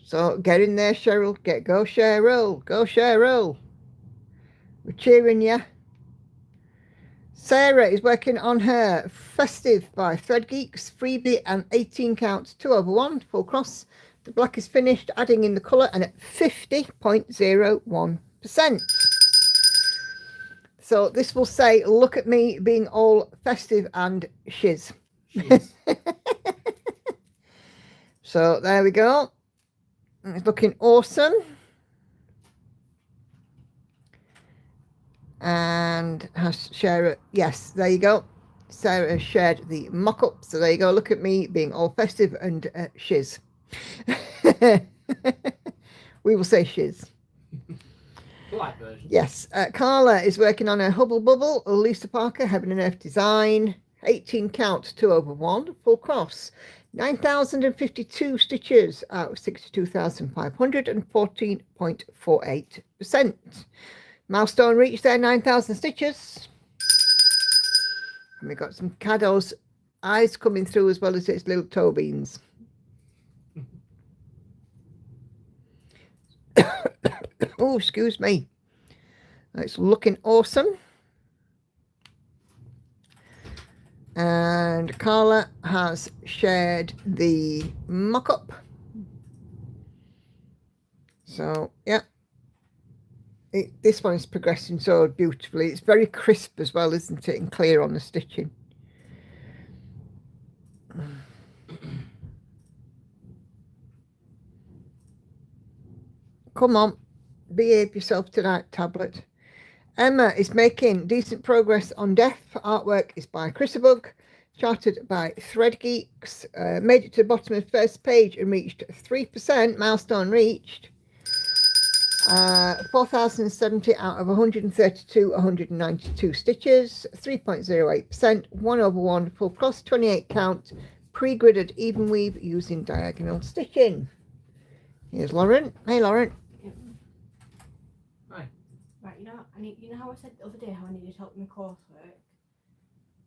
So get in there, Cheryl. Go Cheryl. Go Cheryl. We're cheering you. Sarah is working on her Festive by Thread Geeks freebie and 18 counts 2/1 full cross. The black is finished, adding in the colour and at 50.01%. So this will say, look at me being all festive and shiz. So there we go. It's looking awesome. And has Sarah, yes, there you go. Sarah has shared the mock-up. So there you go. Look at me being all festive and shiz. We will say shiz. Polite version. Yes. Carla is working on a Hubble Bubble. Lisa Parker, Heaven and Earth design. 18 count 2/1 full cross. 9,052 stitches out of 62,500 and 14.48%. Milestone reached there, 9,000 stitches. And we got some Caddo's eyes coming through as well as its little toe beans. Oh, excuse me. It's looking awesome. And Carla has shared the mock-up. So, yeah. This one is progressing so beautifully. It's very crisp as well, isn't it? And clear on the stitching. Come on. Behave yourself tonight, tablet. Emma is making decent progress on Death. Artwork is by Chrisabug, charted by Thread Geeks. Made it to the bottom of the first page and reached 3%. Milestone reached. 4,070 out of 192 stitches. 3.08%. 1/1 full cross, 28 count. Pre-gridded even weave using diagonal stitching. Here's Lauren. Hey, Lauren. Right, you know how I said the other day how I needed help with my coursework?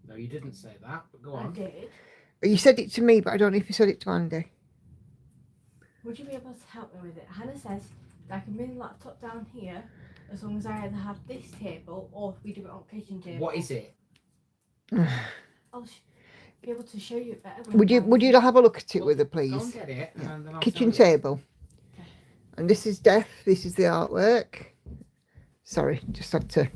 No, you didn't say that, but go on. I did. You said it to me, but I don't know if you said it to Andy. Would you be able to help me with it? Hannah says that I can bring the laptop down here as long as I either have this table or we do it on kitchen table. What is it? I'll be able to show you it better. Would you have a look at it with her, please? Go and get it, and then I'll Kitchen tell you. table. Okay. And this is Death. This is the artwork. Sorry, just had to.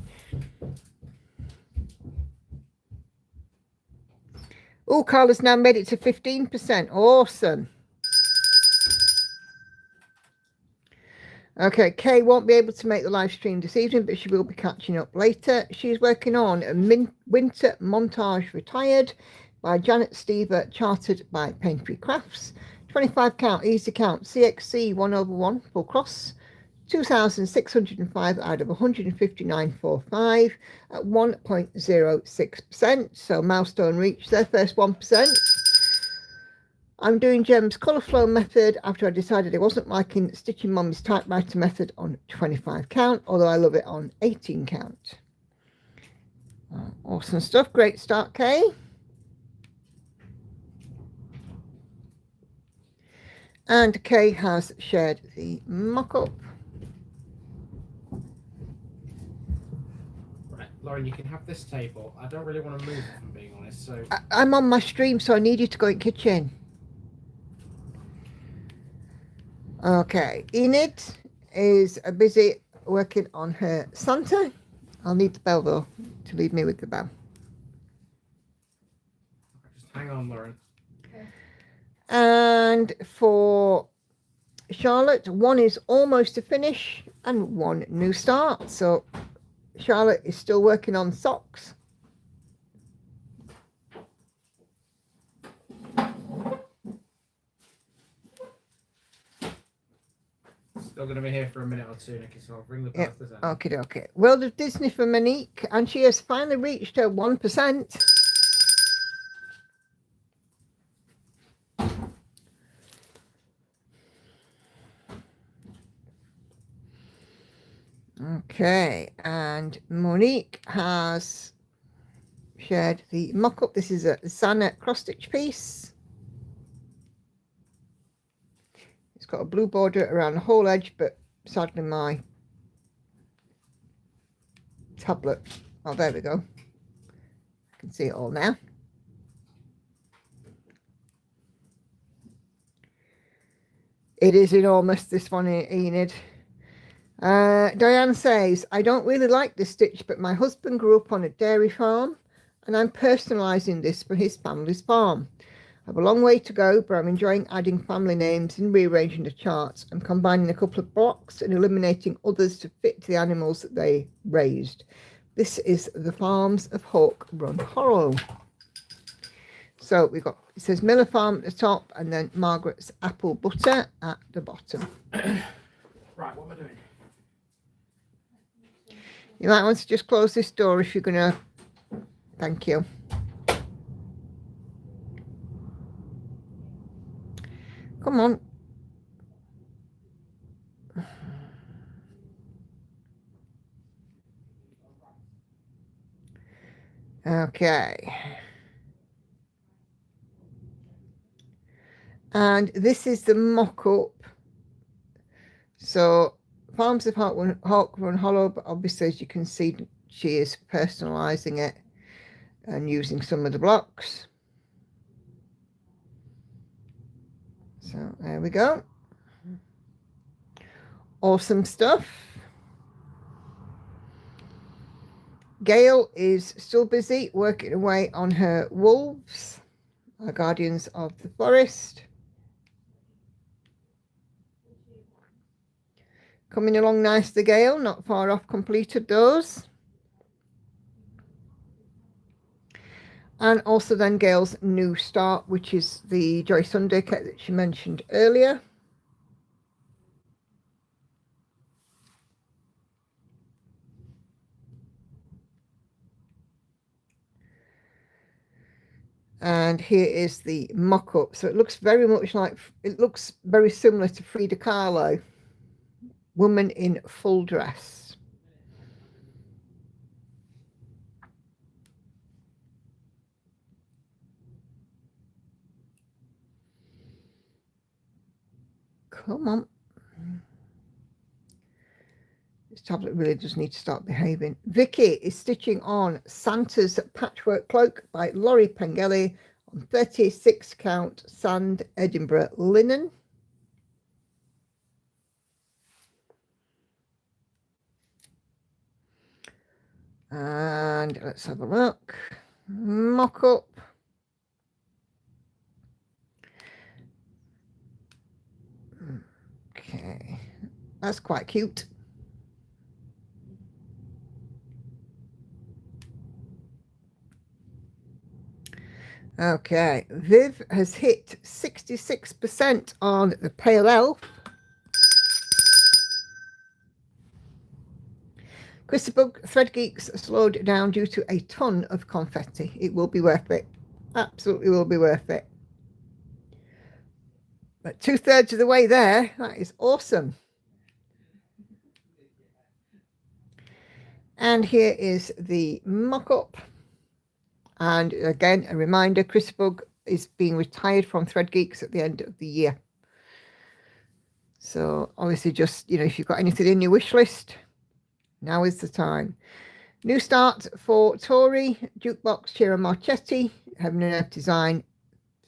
Oh, Carla's now made it to 15%. Awesome. Okay, Kay won't be able to make the live stream this evening, but she will be catching up later. She's working on a Winter Montage Retired by Janet Stever, charted by Paintree Crafts. 25 count, easy count, CXC 1/1, full cross. 2,605 out of 159.45 at 1.06%. So milestone reached their first 1%. I'm doing Gem's colour flow method after I decided I wasn't liking stitching Mummy's typewriter method on 25 count, although I love it on 18 count. Awesome stuff. Great start, Kay. And Kay has shared the mock-up. Lauren, you can have this table. I don't really want to move it, if I'm being honest. So I'm on my stream, so I need you to go in kitchen. Okay, Enid is busy working on her Santa. I'll need the bell though to leave me with the bell. just hang on, Lauren. Okay. And for Charlotte, one is almost to finish and one new start. So Charlotte is still working on socks. Still going to be here for a minute or two, Nikki, so I'll bring the posters out. Okay. World of Disney for Monique, and she has finally reached her 1%. Okay, and Monique has shared the mock-up. This is a Sana cross-stitch piece. It's got a blue border around the whole edge, but sadly my tablet, oh there we go, I can see it all now. It is enormous, this one, Enid. Diane says, I don't really like this stitch, but my husband grew up on a dairy farm and I'm personalising this for his family's farm. I have a long way to go, but I'm enjoying adding family names and rearranging the charts. I'm combining a couple of blocks and eliminating others to fit the animals that they raised. This is the Farms of Hawk Run Hollow. So we've got, it says Miller Farm at the top and then Margaret's Apple Butter at the bottom. Right, what am I doing? You might want to just close this door if you're going to. Thank you. Come on. Okay. And this is the mock-up. So Farms of Hawk Run Hollow, but obviously as you can see, she is personalising it and using some of the blocks. So there we go. Awesome stuff. Gail is still busy working away on her wolves, our guardians of the forest. Coming along nicely, Gail, not far off completed those. And also then Gail's new start, which is the Joy Sunday kit that she mentioned earlier. And here is the mock-up. So it looks very much like, it looks very similar to Frida Kahlo, woman in full dress. Come on. This tablet really does need to start behaving. Vicky is stitching on Santa's Patchwork Cloak by Laurie Pengelly on 36 count sand Edinburgh linen. And let's have a look. Mock up. Okay, that's quite cute. Okay, Viv has hit 66% on the Pale Elf. Christopher Thread Geeks slowed down due to a ton of confetti. It will be worth it. Absolutely will be worth it. But 2/3 of the way there, that is awesome. And here is the mock-up. And again, a reminder, Chris Bug is being retired from Thread Geeks at the end of the year. So obviously just, you know, if you've got anything in your wish list, now is the time. New start for Tori, Jukebox, Chira Marchetti, Heaven and Earth Design,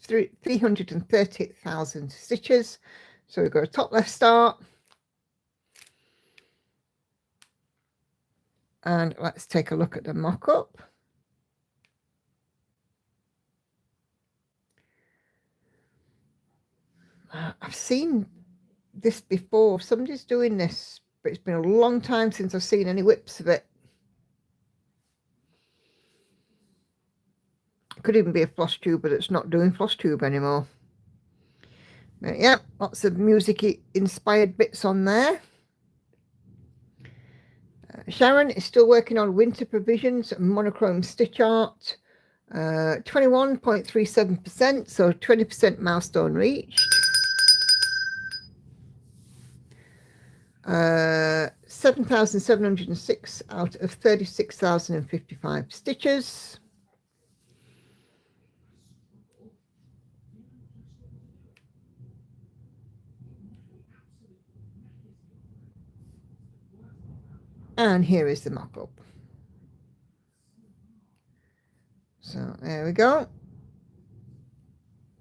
330,000 stitches. So we've got a top left start. And let's take a look at the mock-up. I've seen this before. Somebody's doing this, but it's been a long time since I've seen any whips of it. It could even be a floss tuber that's not doing floss tube anymore. But yeah, lots of music inspired bits on there. Sharon is still working on winter provisions, monochrome stitch art, 21.37%, so 20% milestone reached. 7,706 out of 36,055 stitches. And here is the mock-up. So there we go.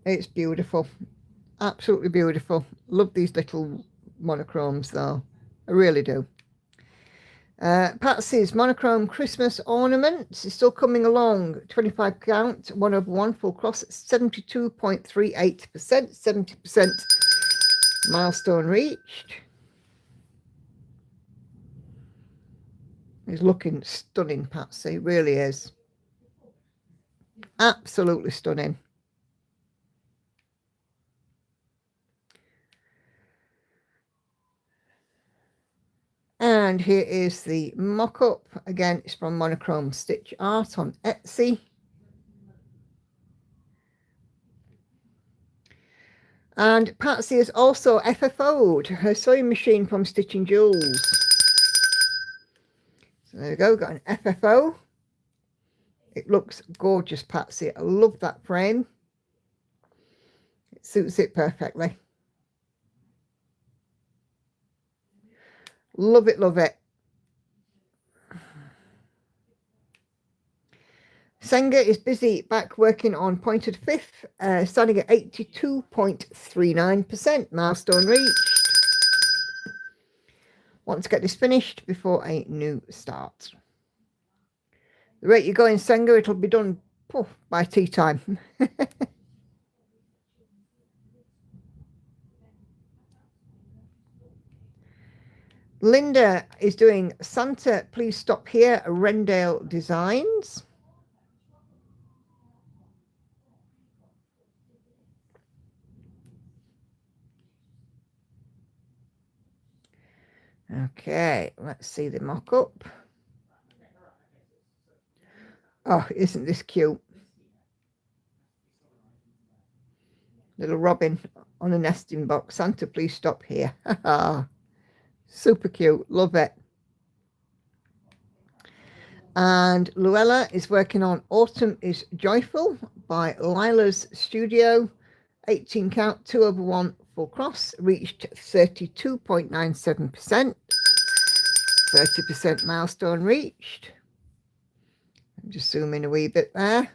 It's beautiful. Absolutely beautiful. Love these little monochromes though. I really do. Patsy's monochrome Christmas ornaments is still coming along. 25 count, 1/1 full cross, 72.38%, 70% milestone reached. He's looking stunning, Patsy, really is. Absolutely stunning. And here is the mock-up. Again, it's from Monochrome Stitch Art on Etsy. And Patsy has also FFO'd her sewing machine from Stitching Jewels. So there we go, got an FFO. It looks gorgeous, Patsy. I love that frame. It suits it perfectly. Love it, love it. Senga is busy back working on Pointed Fifth, starting at 82.39%, milestone reached. Want to get this finished before a new start. The rate you go in Senga, it'll be done by tea time. Linda is doing Santa, Please Stop Here, Rendale Designs. Okay, let's see the mock-up. Oh, isn't this cute? Little Robin on a nesting box. Santa, please stop here. Super cute. Love it. And Luella is working on Autumn is Joyful by Lila's Studio. 18 count, 2/1 full cross. Reached 32.97%. 30% milestone reached. Just zoom in a wee bit there.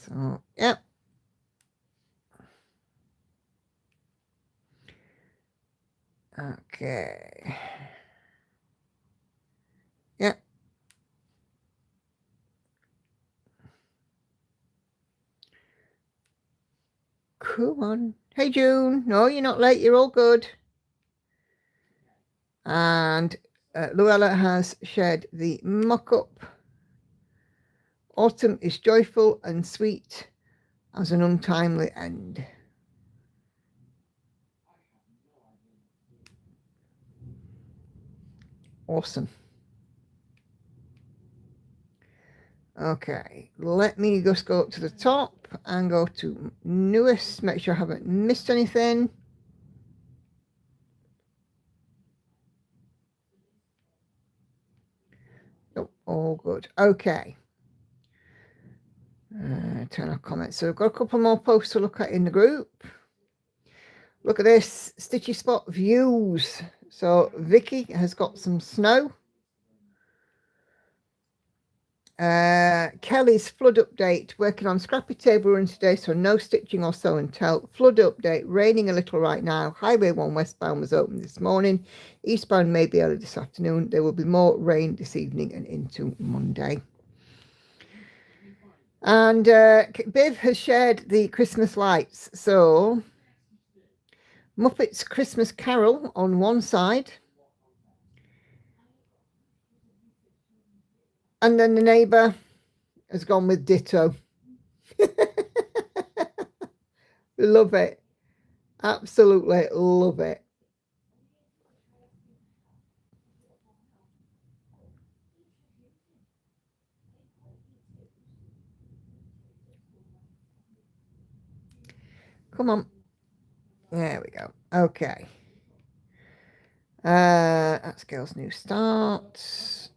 So, yep. Okay. Yep. Come on. Hey, June. No, you're not late. You're all good. And Luella has shared the mock-up. Autumn is joyful and sweet as an untimely end. Awesome. Okay, let me just go up to the top and go to newest, make sure I haven't missed anything. Nope, all good. Okay. Turn off comments. So we've got a couple more posts to look at in the group. Look at this, Stitchy Spot views. So Vicky has got some snow. Kelly's flood update, working on scrappy table run today, so no stitching or sew and tell. Flood update, raining a little right now. Highway 1 westbound was open this morning. Eastbound may be early this afternoon. There will be more rain this evening and into Monday. And Biv has shared the Christmas lights. So Muppets Christmas Carol on one side. And then the neighbour has gone with ditto. Love it. Absolutely love it. Come on. There we go. Okay. That's Girls New Start.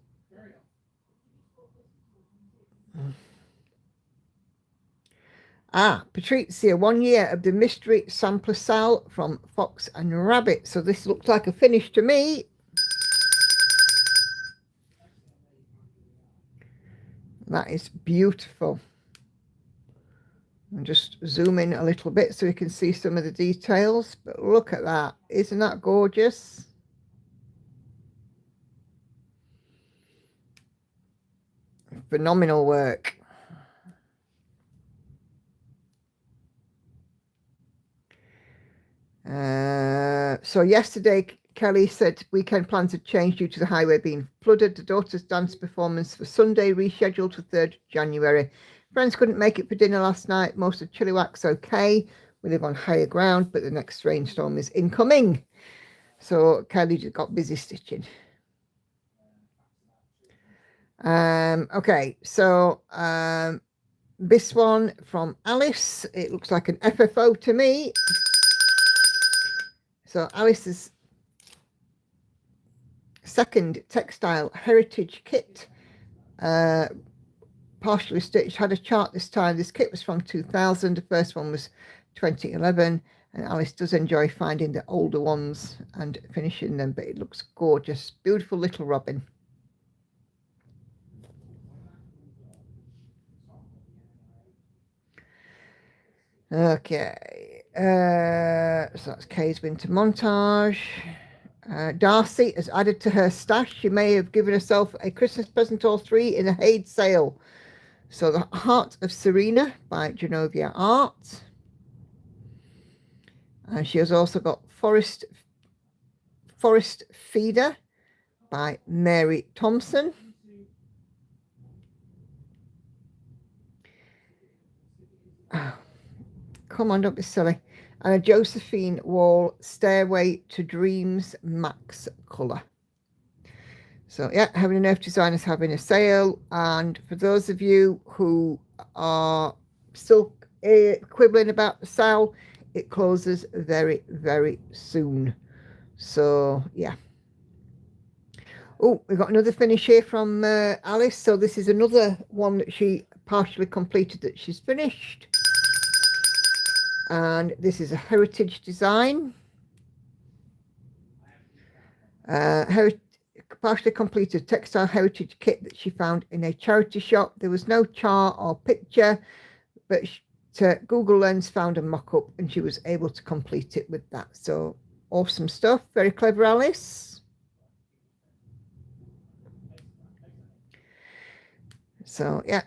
Patrizia, 1 year of the mystery sampler cell from Fox and Rabbit. So this looks like a finish to me. That is beautiful. And just zoom in a little bit so you can see some of the details. But look at that. Isn't that gorgeous? Phenomenal work. So yesterday, Kelly said weekend plans had changed due to the highway being flooded. The daughter's dance performance for Sunday rescheduled to 3rd January. Friends couldn't make it for dinner last night. Most of Chilliwack's okay. We live on higher ground, but the next rainstorm is incoming. So Kelly just got busy stitching. Okay, so this one from Alice. It looks like an FFO to me. So Alice's second textile heritage kit, partially stitched, had a chart this time. This kit was from 2000. The first one was 2011. And Alice does enjoy finding the older ones and finishing them, but it looks gorgeous. Beautiful little robin. Okay, so that's Kay's winter montage. Darcy has added to her stash. She may have given herself a Christmas present or three in a Haid sale. So the Heart of Serena by Genovia Art. And she has also got Forest Feeder by Mary Thompson. Oh, come on, don't be silly. And a Josephine Wall Stairway to Dreams Max colour. So yeah, Heaven and Earth Design is having a sale. And for those of you who are still quibbling about the sale, it closes very, very soon. So yeah. Oh, we got another finish here from Alice. So this is another one that she partially completed that she's finished. And this is a heritage design. Partially completed textile heritage kit that she found in a charity shop. There was no chart or picture, but Google Lens found a mock-up and she was able to complete it with that. So awesome stuff. Very clever, Alice. So yeah,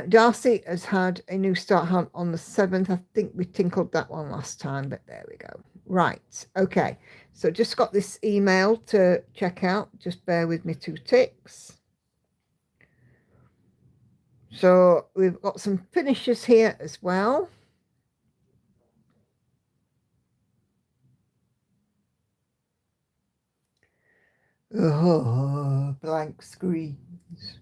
Darcy has had a new start hunt on the 7th. I think we tinkled that one last time, but there we go. Right, okay. So just got this email to check out. Just bear with me 2 ticks. So we've got some finishes here as well. Oh, blank screens.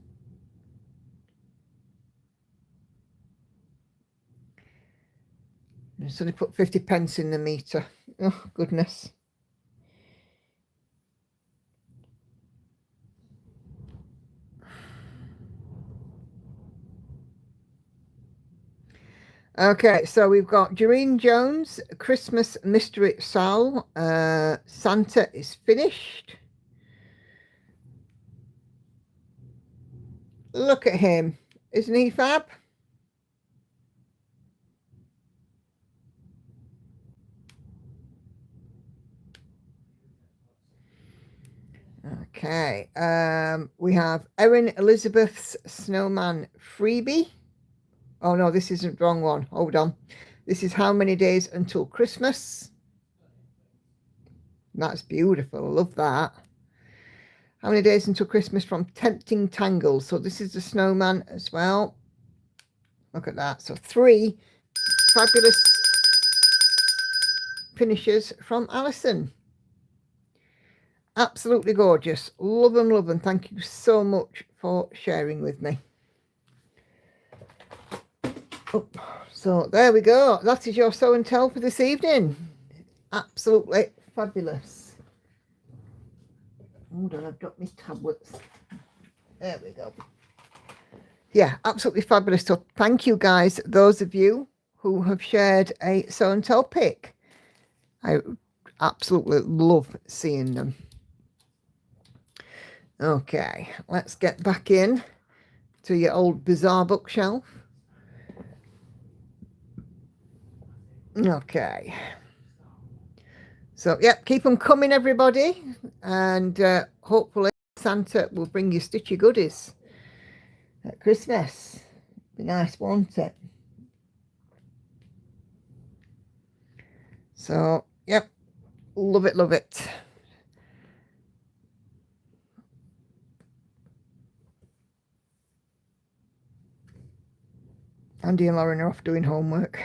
I suddenly put 50 pence in the meter. Oh, goodness. Okay, so we've got Doreen Jones, Christmas Mystery Soul. Santa is finished. Look at him. Isn't he fab? Okay, we have Erin Elizabeth's Snowman Freebie. Oh no, this isn't the wrong one. Hold on. This is How Many Days Until Christmas. That's beautiful. I love that. How Many Days Until Christmas from Tempting Tangles. So this is the snowman as well. Look at that. So 3 fabulous finishes from Alison. Absolutely gorgeous. Love them, love them. Thank you so much for sharing with me. Oh, so there we go. That is your show and tell for this evening. Absolutely fabulous. Hold on, I've got my tablets. There we go. Yeah, absolutely fabulous stuff. Thank you guys, those of you who have shared a show and tell pick. I absolutely love seeing them. Okay, let's get back in to your old bizarre bookshelf. Okay. So, yep, keep them coming, everybody. And hopefully Santa will bring you stitchy goodies at Christmas. Be nice, won't it? So, yep, love it, love it. Andy and Lauren are off doing homework.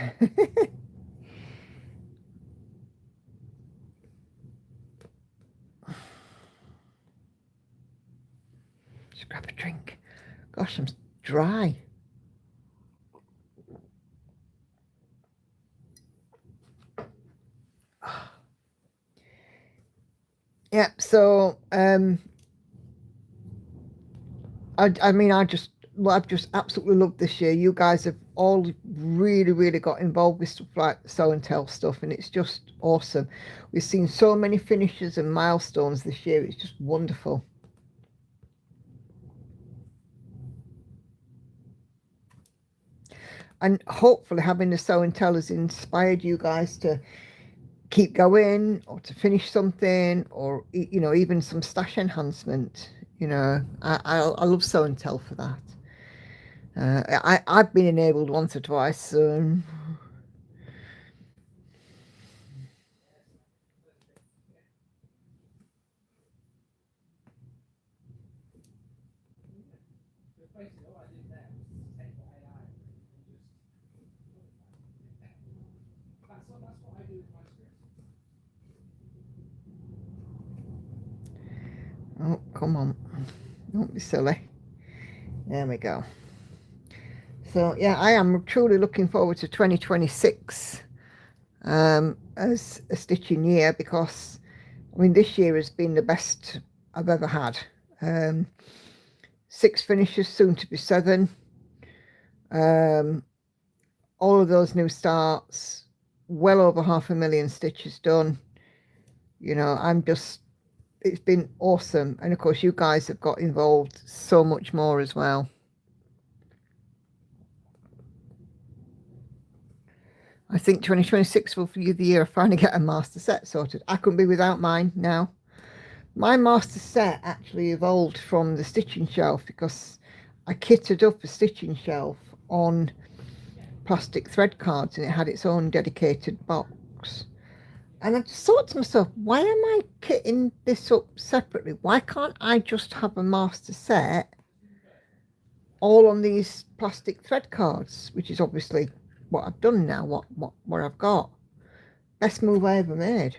Just grab a drink. Gosh, I'm dry. Yeah, so I mean, I've just absolutely loved this year. You guys have all really got involved with stuff like show and tell stuff, and it's just awesome. We've seen so many finishes and milestones this year. It's just wonderful. And hopefully having the show and tell has inspired you guys to keep going or to finish something, or even some stash enhancement. I love show and tell for that. I've been enabled once or twice, so Basically, all I did there was take what AI and just that's what I do with my scripts. oh, come on, don't be silly. There we go. So yeah, I am truly looking forward to 2026 as a stitching year, because I mean this year has been the best I've ever had. 6 finishes, soon to be 7. All of those new starts, well over 500,000 stitches done. It's been awesome. And of course, you guys have got involved so much more as well. I think 2026 will be the year I finally get a master set sorted. I couldn't be without mine now. My master set actually evolved from the stitching shelf, because I kitted up a stitching shelf on plastic thread cards, and it had its own dedicated box. And I just thought to myself, why am I kitting this up separately? Why can't I just have a master set all on these plastic thread cards, which is obviously what I've done now, what I've got. Best move I ever made.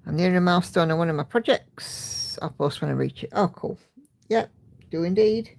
I'm nearing a milestone on one of my projects. I'll post when I reach it. Oh, cool. Yep, do indeed.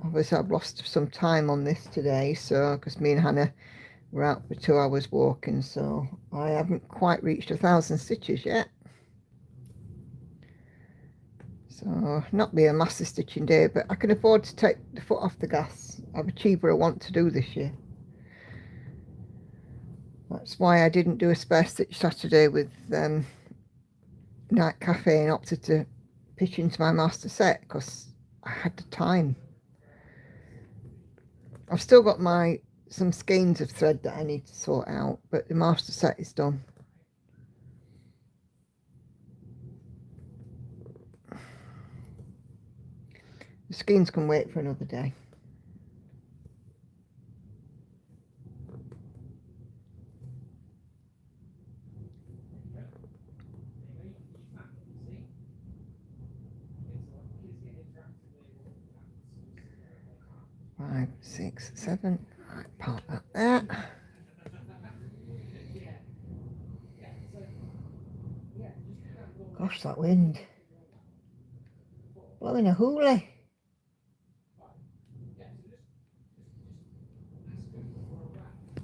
Obviously I've lost some time on this today, so because me and Hannah were out for 2 hours walking, so I haven't quite reached 1,000 stitches yet. So not be a massive stitching day, but I can afford to take the foot off the gas. I've achieved what I want to do this year. That's why I didn't do a spare stitch Saturday with Night Cafe and opted to pitch into my master set because I had the time. I've still got some skeins of thread that I need to sort out, but the master set is done. The skeins can wait for another day. Five, 6, 7. Right, part that there. Gosh, that wind. Blowing a hoolie.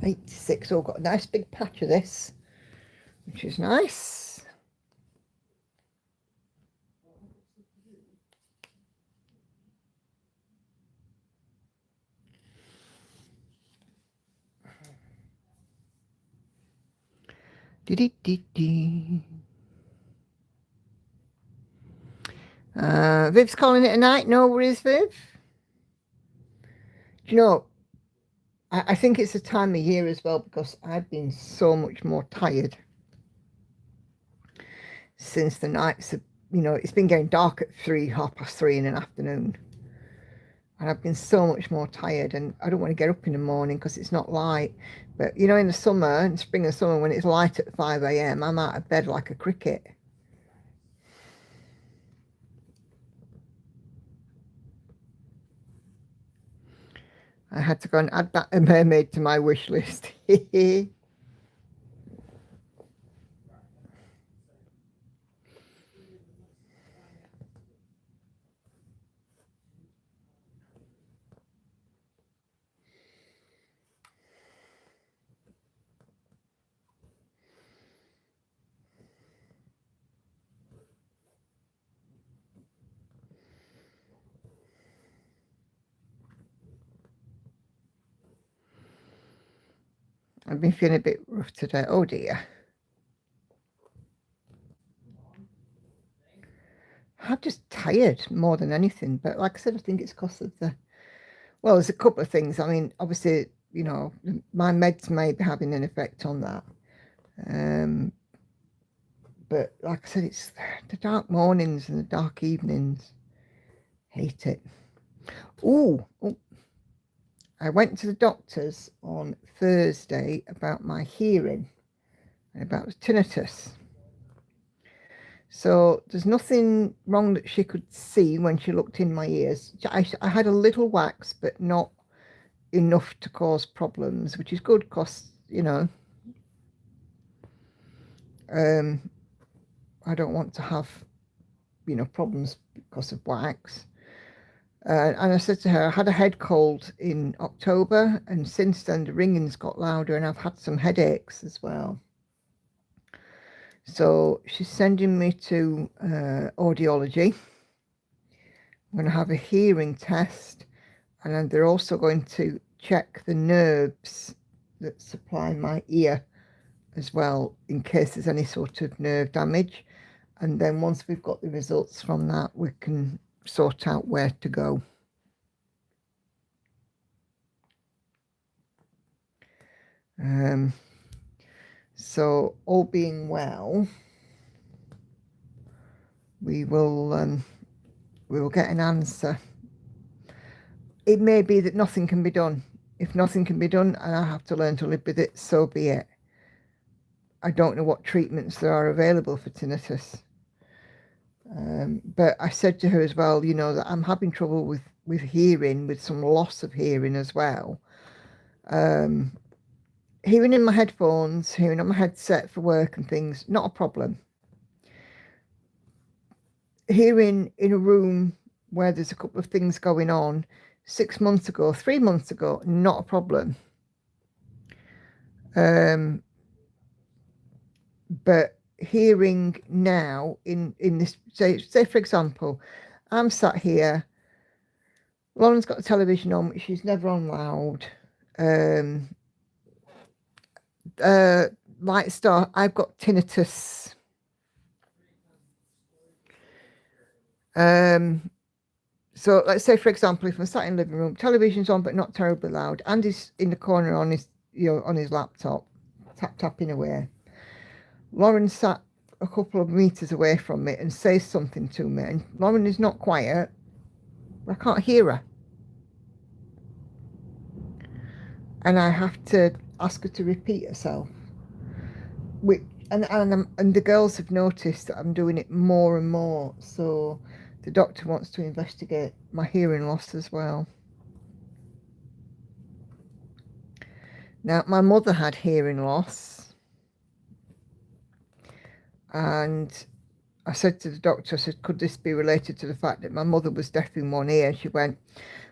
86. Oh, got a nice big patch of this, which is nice. Viv's calling it a night. No worries, Viv. Do you know, I think it's a time of year as well, because I've been so much more tired. since the nights have, it's been getting dark at 3:30 in the afternoon. And I've been so much more tired, and I don't want to get up in the morning because it's not light. But, in the summer, in spring and summer, when it's light at 5 a.m., I'm out of bed like a cricket. I had to go and add that a mermaid to my wish list. I've been feeling a bit rough today. Oh dear. I'm just tired more than anything. But like I said, I think it's because of well, there's a couple of things. I mean, obviously, my meds may be having an effect on that. But like I said, it's the dark mornings and the dark evenings. Hate it. Oh, I went to the doctors on Thursday about my hearing and about tinnitus. So there's nothing wrong that she could see when she looked in my ears. I had a little wax, but not enough to cause problems, which is good because, I don't want to have, problems because of wax. And I said to her, I had a head cold in October, and since then the ringing's got louder, and I've had some headaches as well. So she's sending me to audiology. I'm going to have a hearing test, and then they're also going to check the nerves that supply my ear as well, in case there's any sort of nerve damage. And then once we've got the results from that, we can sort out where to go. So all being well, we will get an answer. It may be that nothing can be done. If nothing can be done and I have to learn to live with it, so be it. I don't know what treatments there are available for tinnitus. But I said to her as well, that I'm having trouble with hearing, with some loss of hearing as well. Hearing in my headphones, hearing on my headset for work and things, not a problem. Hearing in a room where there's a couple of things going on 6 months ago, 3 months ago, not a problem. But hearing now in this, say for example, I'm sat here, Lauren's got the television on, which she's never on loud. Light star, I've got tinnitus. So let's say, for example, if I'm sat in the living room, television's on but not terribly loud, Andy's in the corner on his on his laptop, tapping away. Lauren sat a couple of meters away from me and says something to me, and Lauren is not quiet. I can't hear her, and I have to ask her to repeat herself. And the girls have noticed that I'm doing it more and more, so the doctor wants to investigate my hearing loss as well. Now, my mother had hearing loss, and I said to the doctor, I said, could this be related to the fact that my mother was deaf in one ear? She went,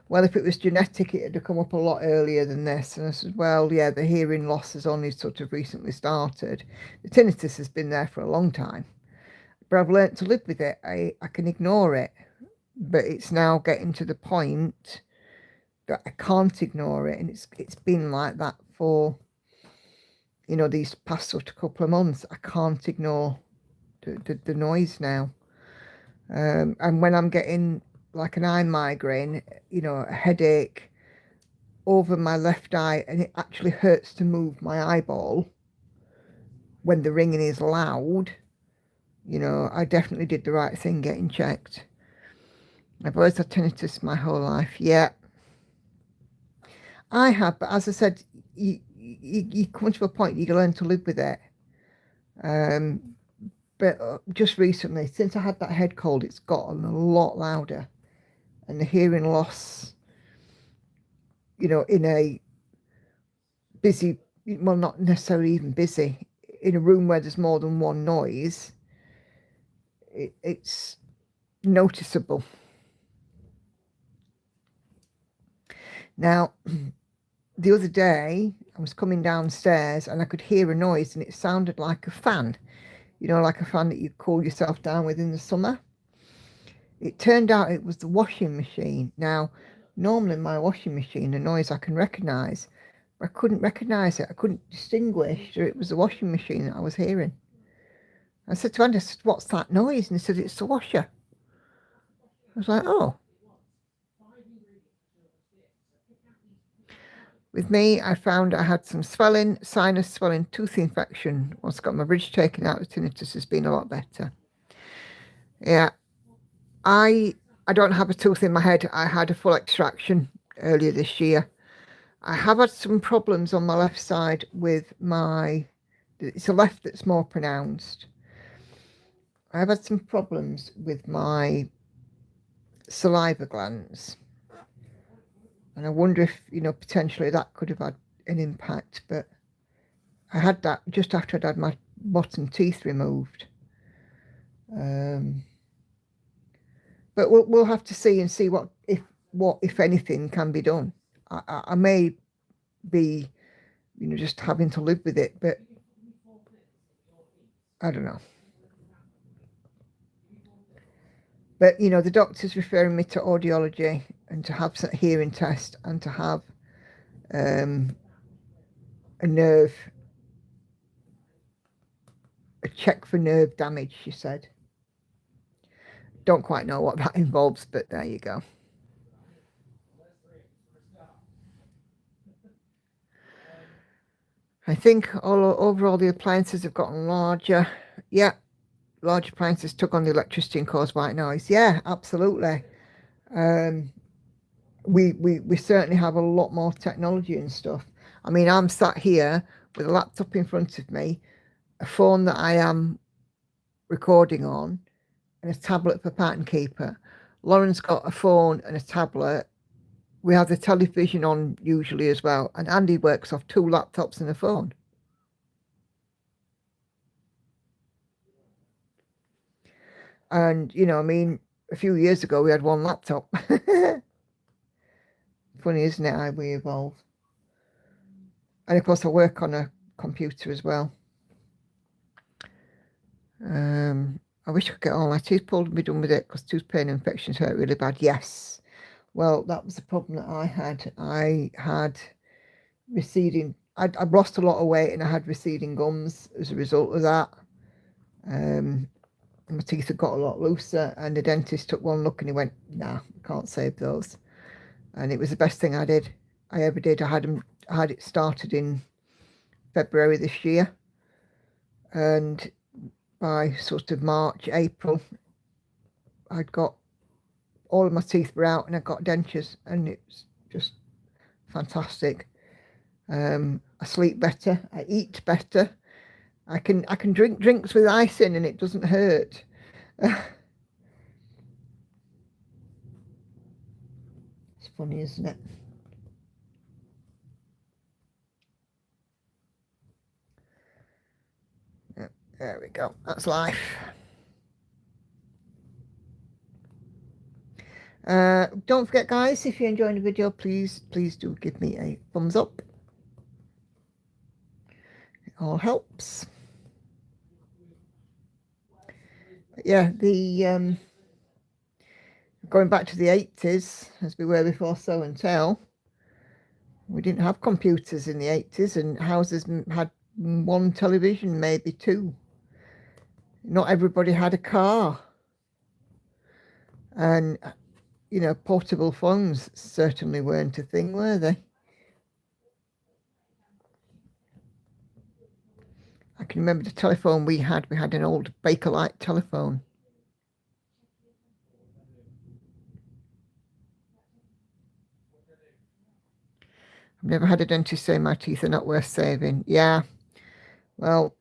well, if it was genetic, it would have come up a lot earlier than this. And I said, well, yeah, the hearing loss has only sort of recently started. The tinnitus has been there for a long time, but I've learnt to live with it. I can ignore it, but it's now getting to the point that I can't ignore it. And it's been like that for, these past sort of couple of months. I can't ignore the noise now. And when I'm getting like an eye migraine, a headache over my left eye, and it actually hurts to move my eyeball when the ringing is loud, you know, I definitely did the right thing getting checked. I've always had tinnitus my whole life. Yeah, I have, but as I said, you come to a point you learn to live with it. But just recently, since I had that head cold, it's gotten a lot louder, and the hearing loss, you know, in a busy, well, not necessarily even busy, in a room where there's more than one noise, it's noticeable. Now, the other day, I was coming downstairs and I could hear a noise, and it sounded like a fan, you know, like a fan that you cool yourself down with in the summer. It turned out it was the washing machine. Now, normally my washing machine, the noise I can recognise, but I couldn't recognise it. I couldn't distinguish that it was the washing machine that I was hearing. I said to Andy, I said, what's that noise? And he said, it's the washer. I was like, oh. With me, I found I had some swelling, sinus swelling, tooth infection. Once I got my bridge taken out, the tinnitus has been a lot better. Yeah, I don't have a tooth in my head. I had a full extraction earlier this year. I have had some problems on my left side with it's the left that's more pronounced. I've had some problems with my saliva glands. And I wonder if, you know, potentially that could have had an impact. But I had that just after I'd had my bottom teeth removed. But we'll have to see what if anything can be done. I may be, you know, just having to live with it, but I don't know. But, you know, the doctor's referring me to audiology and to have a hearing test and to have a check for nerve damage, she said. Don't quite know what that involves, but there you go. I think overall the appliances have gotten larger. Yeah, large appliances took on the electricity and caused white noise. Yeah, absolutely. We certainly have a lot more technology and stuff. I mean, I'm sat here with a laptop in front of me, a phone that I am recording on, and a tablet for pattern keeper. Lauren's got a phone and a tablet. We have the television on usually as well, and Andy works off 2 laptops and a phone. And, you know, I mean, a few years ago we had 1 laptop. Funny, isn't it, how we evolve? And of course I work on a computer as well. I wish I could get all my teeth pulled and be done with it, because tooth pain infections hurt really bad. Yes. Well, that was the problem that I had. I had receding, I'd lost a lot of weight and I had receding gums as a result of that. My teeth had got a lot looser, and the dentist took one look and he went, nah, can't save those. And it was the best thing I ever did. I had it started in February this year, and by sort of March, April, I'd got all of my teeth were out and I got dentures, and it's just fantastic. I sleep better, I eat better, I can drink drinks with ice in and it doesn't hurt. It's funny, isn't it? Yeah, there we go, that's life. Don't forget, guys, if you're enjoying the video, please do give me a thumbs up. It all helps. But yeah, the going back to the 80s, as we were before show and tell, we didn't have computers in the 80s, and houses had 1 television, maybe 2. Not everybody had a car. And, you know, portable phones certainly weren't a thing, were they? I I can remember the telephone we had. We had an old Bakelite telephone. I've never had a dentist say my teeth are not worth saving. Yeah, well,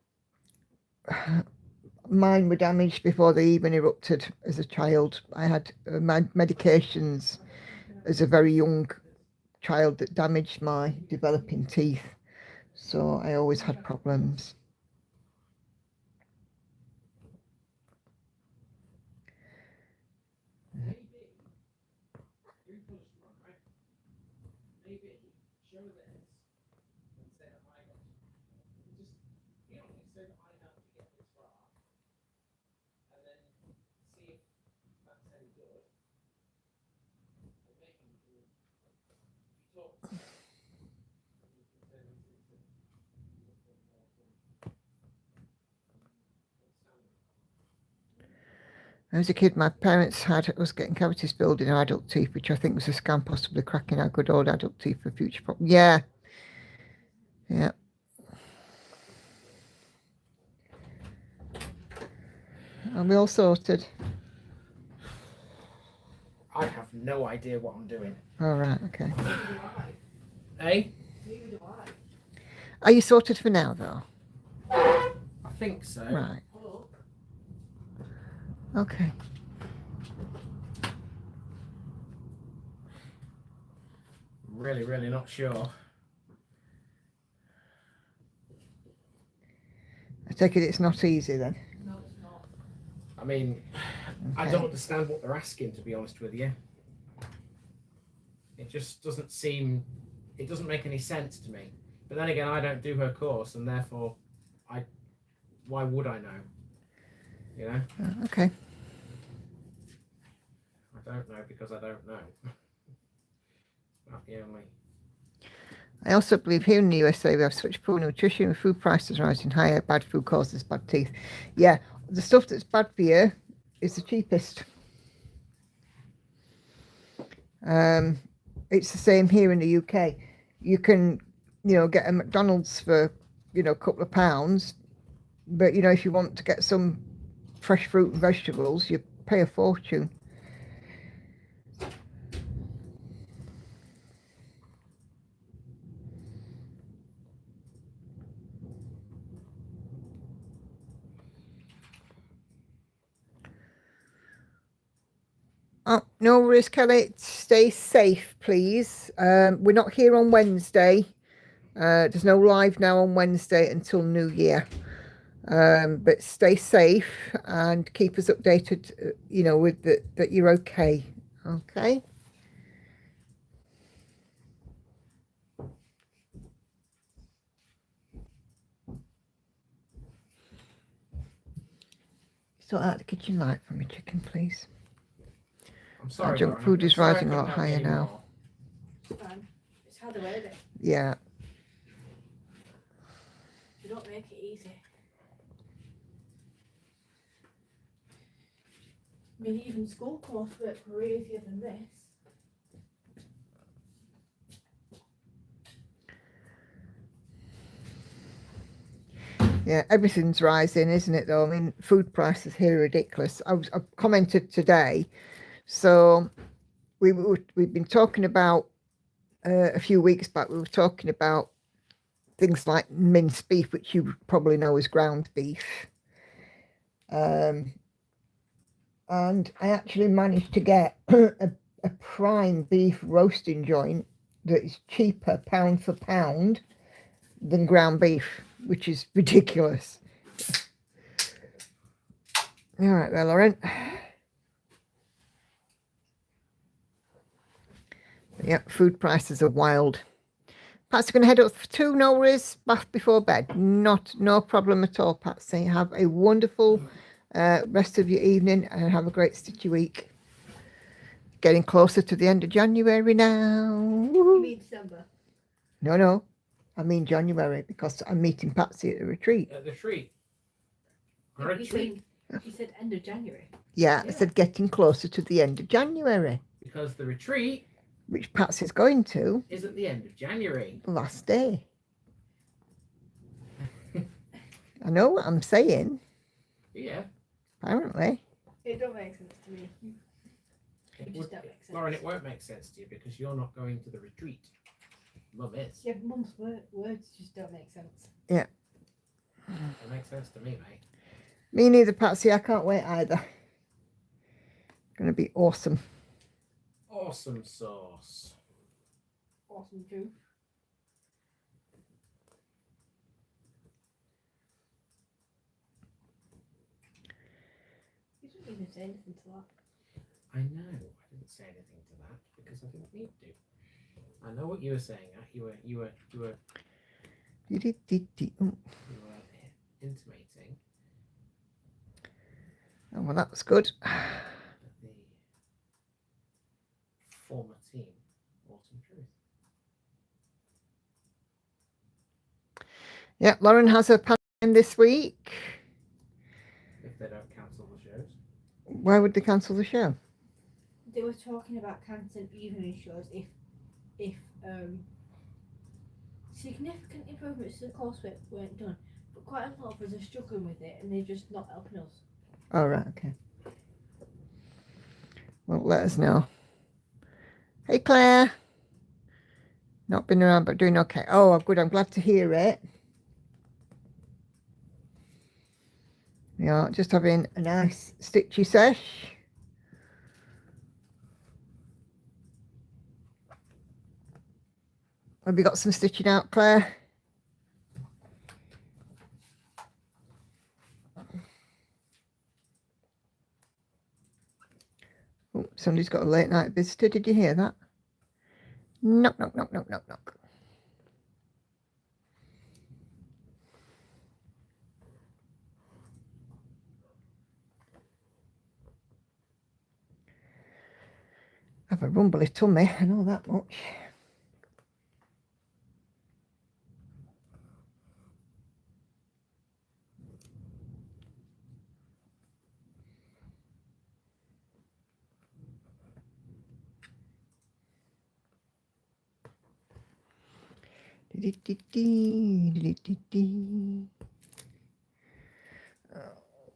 mine were damaged before they even erupted as a child. I had medications as a very young child that damaged my developing teeth. So I always had problems. As a kid, my parents had us getting cavities filled in our adult teeth, which I think was a scam, possibly cracking our good old adult teeth for future problems. Yeah. Yeah. Are we all sorted? I have no idea what I'm doing. All right, okay. Eh? Are you sorted for now, though? I think so. Right. Okay. Really not sure. I take it it's not easy then. No, it's not. I mean, I Okay. don't understand what they're asking, to be honest with you. It just doesn't seem, it doesn't make any sense to me. But then again, I don't do her course, and therefore, why would I know? You know? Okay. I don't know because I don't know. Not the only. I also believe here in the USA we have such poor nutrition with food prices rising higher. Bad food causes bad teeth. Yeah, the stuff that's bad for you is the cheapest. It's the same here in the UK. You can, get a McDonald's for, a couple of pounds, but if you want to get some fresh fruit and vegetables, you pay a fortune. Oh, no worries, Kelly. Stay safe, please. We're not here on Wednesday. There's no live now on Wednesday until New Year. But stay safe and keep us updated, with that you're okay. Okay. Sort out the kitchen light for me, chicken, please. I'm sorry. Junk Lauren, food I'm is sorry I rising a couldn't lot help you higher now. anymore. It's fine. It's how they word it. Yeah. They don't make it easy. I mean, even school coursework were easier than this. Yeah, everything's rising, isn't it, though? I mean, food prices here are ridiculous. I commented today. So we've been talking about, a few weeks back, we were talking about things like minced beef, which you probably know is ground beef. And I actually managed to get a prime beef roasting joint that is cheaper pound for pound than ground beef, which is ridiculous. All right, well, Lauren. Yeah, food prices are wild. Patsy going to head up for 2, no worries, bath before bed. No problem at all, Patsy. Have a wonderful rest of your evening and have a great stitchy week. Getting closer to the end of January now. You mean December? No, I mean January, because I'm meeting Patsy at the retreat. At the retreat. No, you said end of January. Yeah, I said getting closer to the end of January, Because the retreat which Patsy's going to is at the end of January. the last day. I know what I'm saying. Yeah. Apparently. It don't make sense to me. It just don't make sense. Lauren, it won't make sense to you because you're not going to the retreat. Mum is. Yeah, but Mum's words just don't make sense. It makes sense to me, mate. Me neither, Patsy. I can't wait either. Going to be awesome. Awesome sauce. Awesome juice. You didn't even say anything to that. I know. I didn't say anything to that because I didn't need to. I know what you were saying. You were intimating. Oh, well, that was good. That the former team, Awesome Truth. Yeah, Lauren has her pan this week. If they don't cancel the shows. Why would they cancel the show? They were talking about cancelling evening shows if significant improvements to the coursework weren't done. But quite a lot of us are struggling with it and they're just not helping us. Oh, right, okay. Well, let us know. Hey, Claire. Not been around, but doing okay. Oh, good. I'm glad to hear it. Yeah, just having a nice stitchy sesh. Have you got some stitching out, Claire? Oh, somebody's got a late night visitor. Did you hear that? Knock, knock, knock, knock, knock, knock. I have a rumbly tummy, I know that much.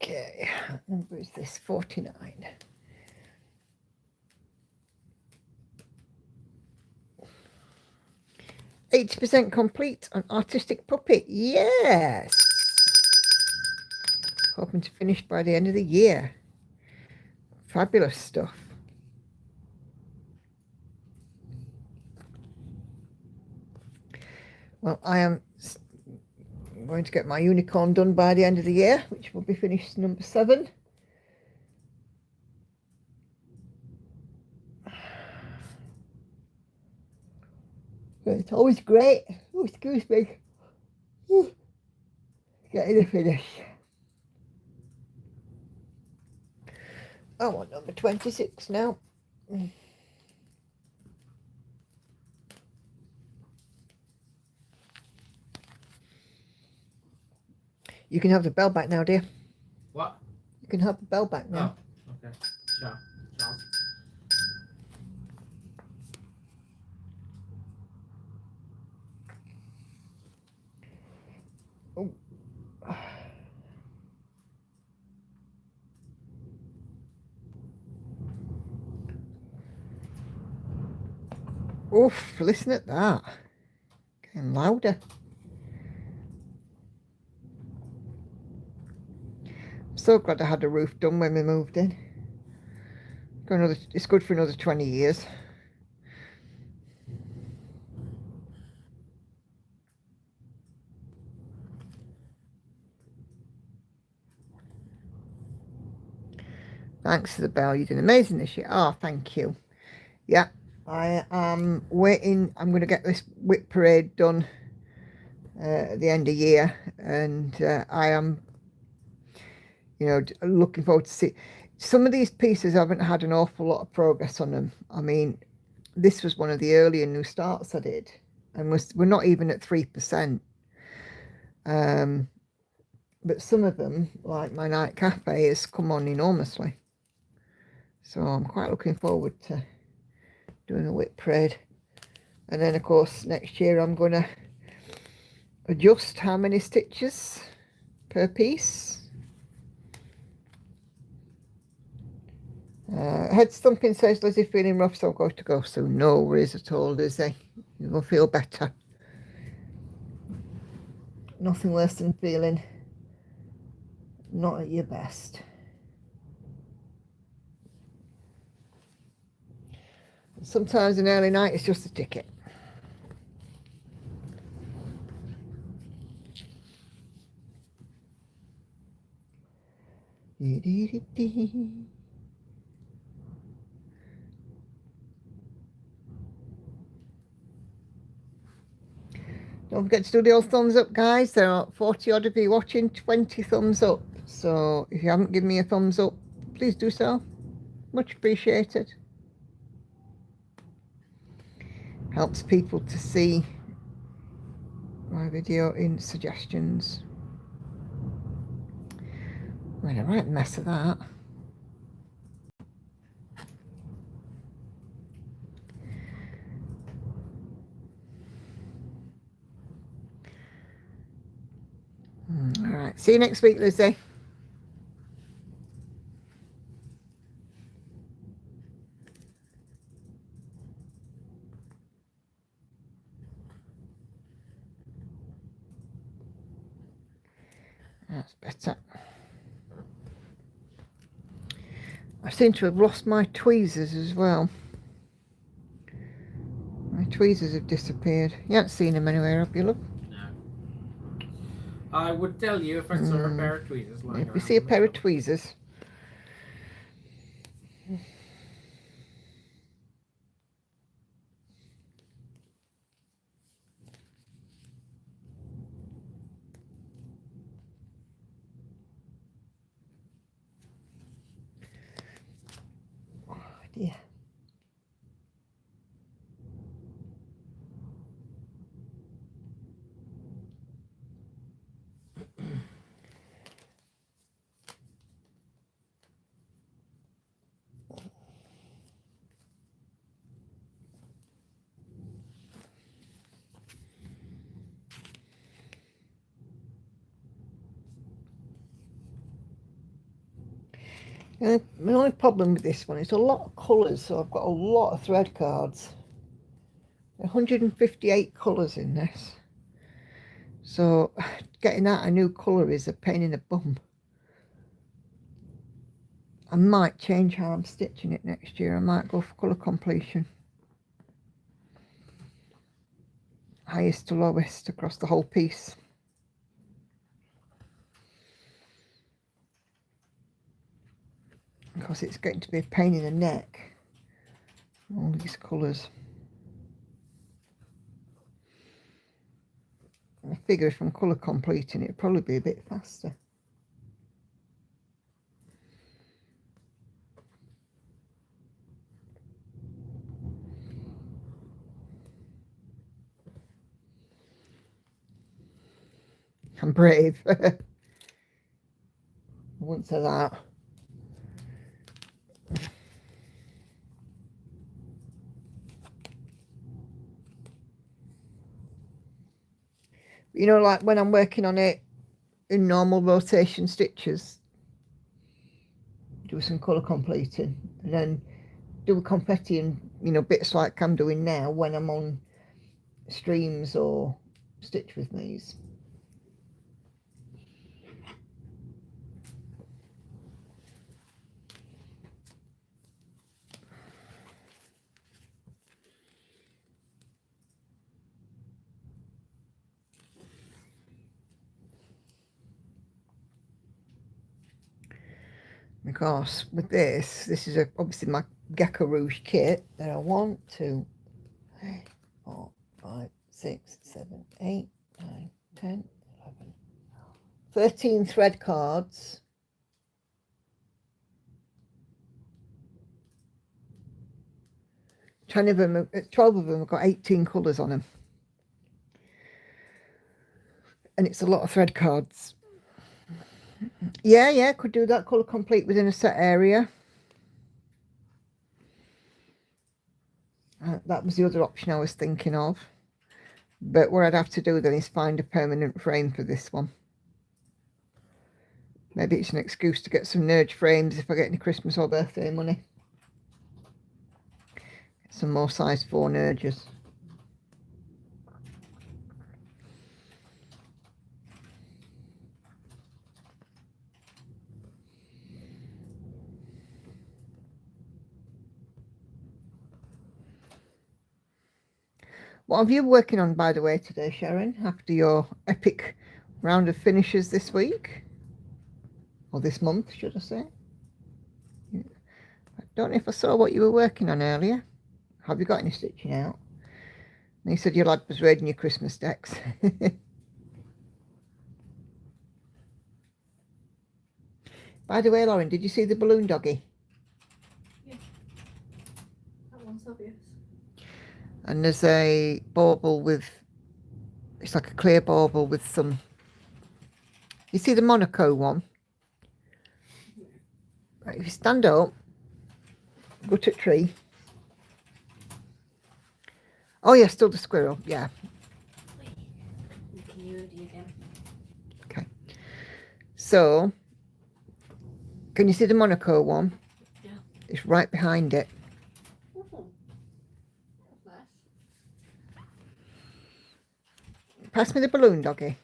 Okay, what number is this? 49. %80 complete on Artistic Puppet. Yes. Hoping to finish by the end of the year. Fabulous stuff. Well, I am going to get my unicorn done by the end of the year, which will be finished number 7. It's always great. Oh, excuse me. Getting a finish. I want number 26 now. You can have the bell back now, dear. What? You can have the bell back now. Oh, okay. Charles. Oh. Oof, listen at that. Getting louder. I'm so glad I had the roof done when we moved in. It's good for another 20 years. Thanks for the bell. You did amazing this year. Oh, thank you. Yeah, I am waiting. I'm going to get this whip parade done at the end of year, and I am, looking forward to see. Some of these pieces haven't had an awful lot of progress on them. I mean, this was one of the earlier new starts I did, and we're not even at 3%. But some of them, like my night cafe, has come on enormously. So I'm quite looking forward to doing a whip parade. And then, of course, next year I'm going to adjust how many stitches per piece. Head Stumping says, Lizzie feeling rough, so I'm going to go soon. No worries at all, Lizzie. You will feel better. Nothing worse than feeling not at your best. Sometimes an early night is just a ticket. Don't forget to do the old thumbs up, guys. There are 40 odd of you watching, 20 thumbs up. So if you haven't given me a thumbs up, please do so. Much appreciated. Helps people to see my video in suggestions. Made a right mess of that. All right, see you next week, Lizzie. That's better. I seem to have lost my tweezers as well. My tweezers have disappeared. You haven't seen them anywhere, have you, love? No. I would tell you if I saw a pair of tweezers lying around. If you see a pair of tweezers. Oh dear. My only problem with this one is a lot of colours, so I've got a lot of thread cards. 158 colours in this. So getting out a new colour is a pain in the bum. I might change how I'm stitching it next year. I might go for colour completion. Highest to lowest across the whole piece. Because it's going to be a pain in the neck. All these colours. I figure if I'm colour completing, it'll probably be a bit faster. I'm brave. I wouldn't say that. You know, like when I'm working on it in normal rotation stitches, do some colour completing and then do a confetti and, you know, bits like I'm doing now when I'm on streams or stitch with me's. Because with this is obviously my Gecko Rouge kit. There are 1, 2, 3, 4, 5, 6, 7, 8, 9, 10, 11, 13 thread cards. 12 of them have got 18 colours on them. And it's a lot of thread cards. Yeah, could do that colour complete within a set area. That was the other option I was thinking of. But what I'd have to do then is find a permanent frame for this one. Maybe it's an excuse to get some Nerge frames if I get any Christmas or birthday money. Get some more size 4 Nerges. What have you working on, by the way, today, Sharon, after your epic round of finishes this week? Or this month, should I say? I don't know if I saw what you were working on earlier. Have you got any stitching out? And you said your lad was raiding your Christmas decks. By the way, Lauren, did you see the balloon doggy? Yeah. That one's obvious. And there's a bauble with, it's like a clear bauble with some, you see the Monaco one? Right, if you stand up, go to a tree. Oh yeah, still the squirrel, yeah. Can you do again? Okay. So, can you see the Monaco one? Yeah. It's right behind it. Ooh. That's nice. Pass me the balloon doggy.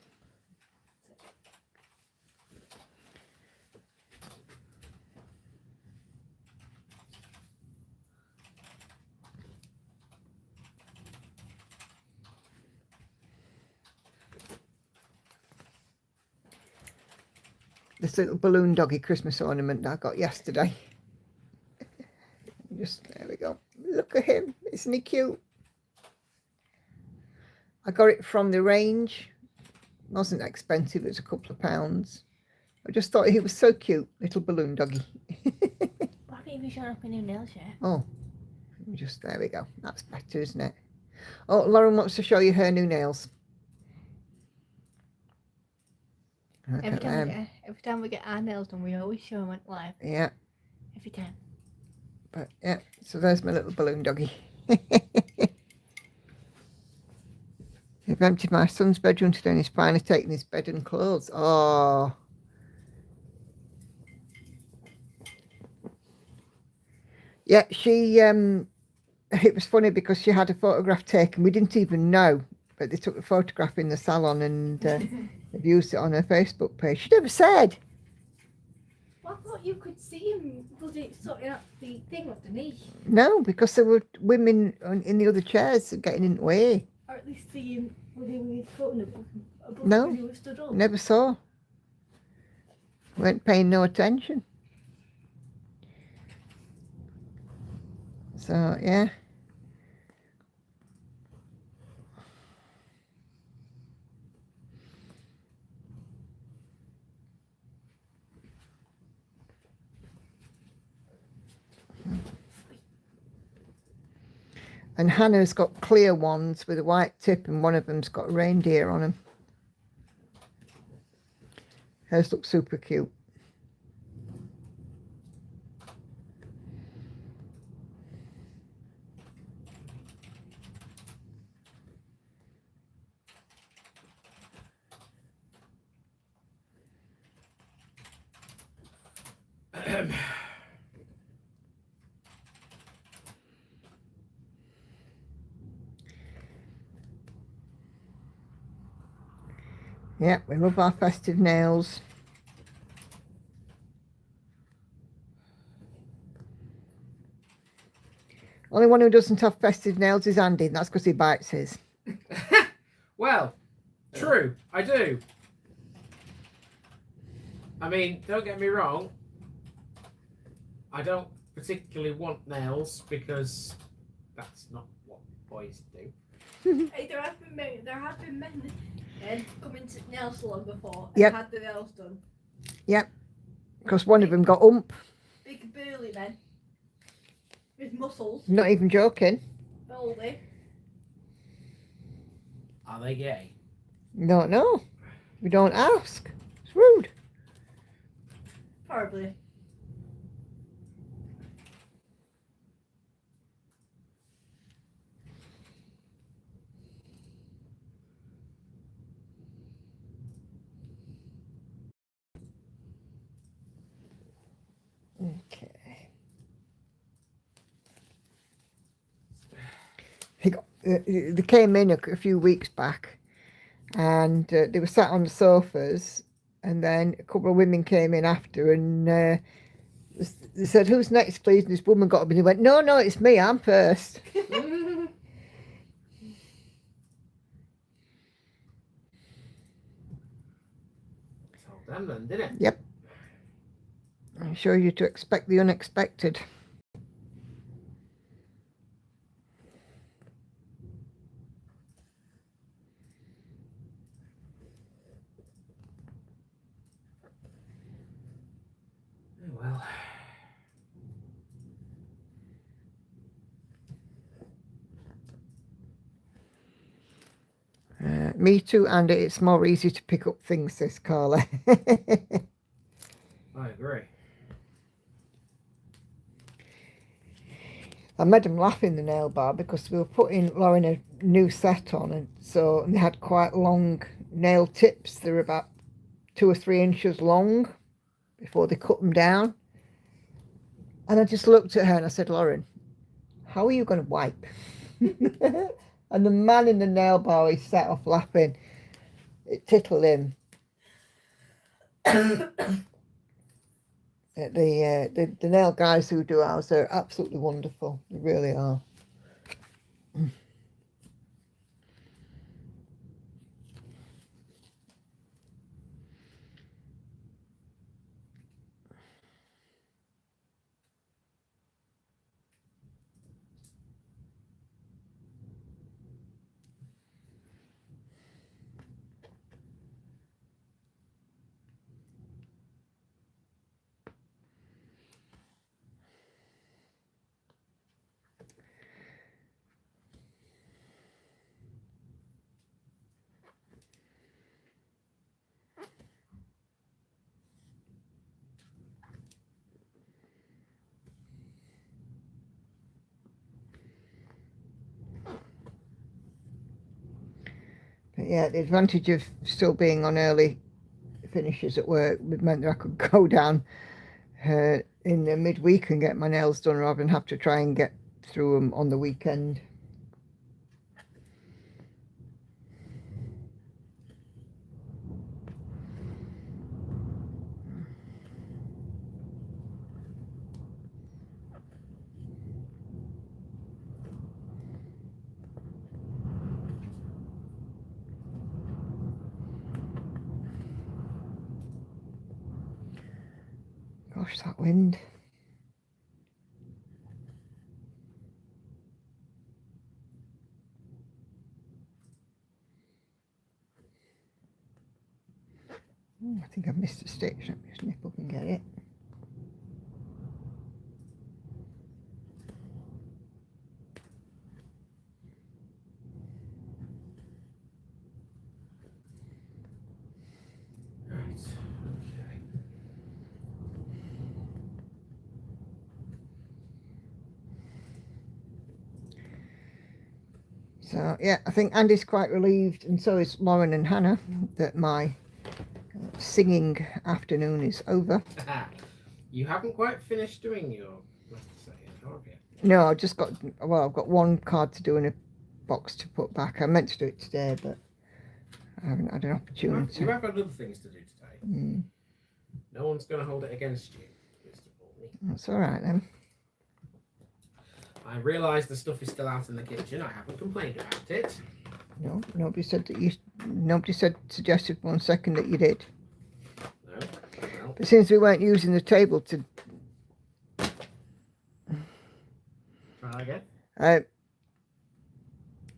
This little balloon doggy Christmas ornament that I got yesterday. Just, there we go. Look at him. Isn't he cute? I got it from the range. It wasn't expensive. It was a couple of pounds. I just thought he was so cute. Little balloon doggy. Why haven't you shown up in your nails yet? Oh, just, there we go. That's better, isn't it? Oh, Lauren wants to show you her new nails. Look Every at time, them. every time we get our nails done, we always show them live. Yeah, Every time. but yeah, so there's my little balloon doggy. I've emptied my son's bedroom today and he's finally taken his bed and clothes. Oh. Yeah, she, it was funny because she had a photograph taken. We didn't even know, but they took the photograph in the salon and they've used it on her Facebook page. She never said. Well, I thought you could see him bloody sorting out the thing underneath. No, because there were women in the other chairs getting in the way. Or at least see him with his phone above No. when he was stood up. Never saw. Weren't paying no attention. So, yeah. And Hannah's got clear ones with a white tip and one of them's got a reindeer on them. Hers look super cute. Yeah, we love our festive nails. Only one who doesn't have festive nails is Andy, and that's because he bites his. Well, true, I do. I mean, don't get me wrong. I don't particularly want nails because that's not what boys do. Hey, there have been men come into nail salon before and Yep. had the nails done. Because one of them got ump. Big burly men with muscles, Not even joking. baldy. Are they gay? Don't know. We don't ask. It's rude. Probably. Okay. They came in a few weeks back, and they were sat on the sofas, and then a couple of women came in after, and they said, "Who's next, please?" And this woman got up and he went, "No, no, it's me. I'm first." Told them then, didn't it? Yep. I show you to expect the unexpected. Oh, well. Me too, and it's more easy to pick up things, says Carla. I agree. I made them laugh in the nail bar because we were putting Lauren a new set on, and so they had quite long nail tips. They were about 2 or 3 inches long before they cut them down. And I just looked at her and I said, "Lauren, how are you going to wipe?" And the man in the nail bar, he set off laughing. It tickled him. The nail guys who do ours are absolutely wonderful. They really are. But yeah, the advantage of still being on early finishes at work meant that I could go down in the midweek and get my nails done rather than have to try and get through them on the weekend. Gosh, that wind. Oh, I think I've missed a stitch. Let me just nip up and get it. Right. Okay. So yeah, I think Andy's quite relieved, and so is Lauren and Hannah, that my singing afternoon is over. You haven't quite finished doing your letter setting, have you? No, I've just got, well, I've got one card to do in a box to put back. I meant to do it today, but I haven't had an opportunity. You have got other things to do today. Mm, No one's going to hold it against you, Mr. Pauley. that's all right then. I realise the stuff is still out in the kitchen. I haven't complained about it. No, nobody said that you. Nobody suggested 1 second that you did. No. Well, But since we weren't using the table to, try again.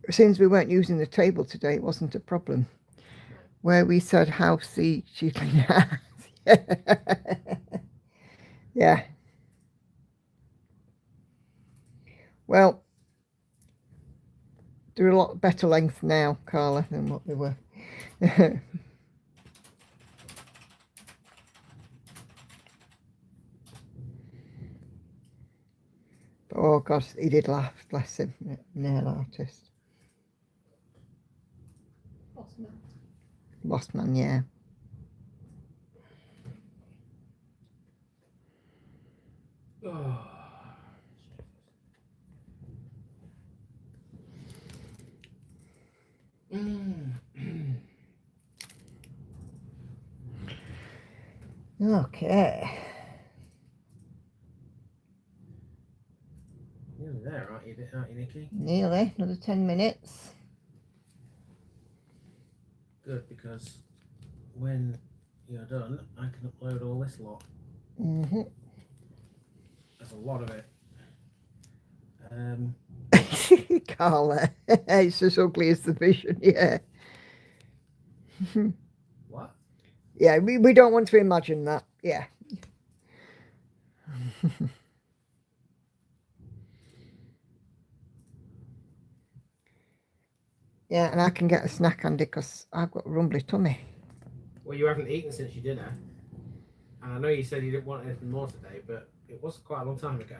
since we weren't using the table today, it wasn't a problem. Where we said house, she yeah. Well, they're a lot better length now, Carla, than what they were. But, oh gosh, he did laugh, bless him, nail artist. Lost man, yeah. Oh. Okay. Nearly there, aren't you, Nikki? Nearly. Another 10 minutes. Good, because when you're done, I can upload all this lot. Mm-hmm. There's a lot of it. Carla, it's as ugly as the vision, yeah. What? Yeah, we don't want to imagine that, yeah. Yeah, and I can get a snack, Andy, because I've got a rumbly tummy. Well, you haven't eaten since your dinner. And I know you said you didn't want anything more today, but it was quite a long time ago.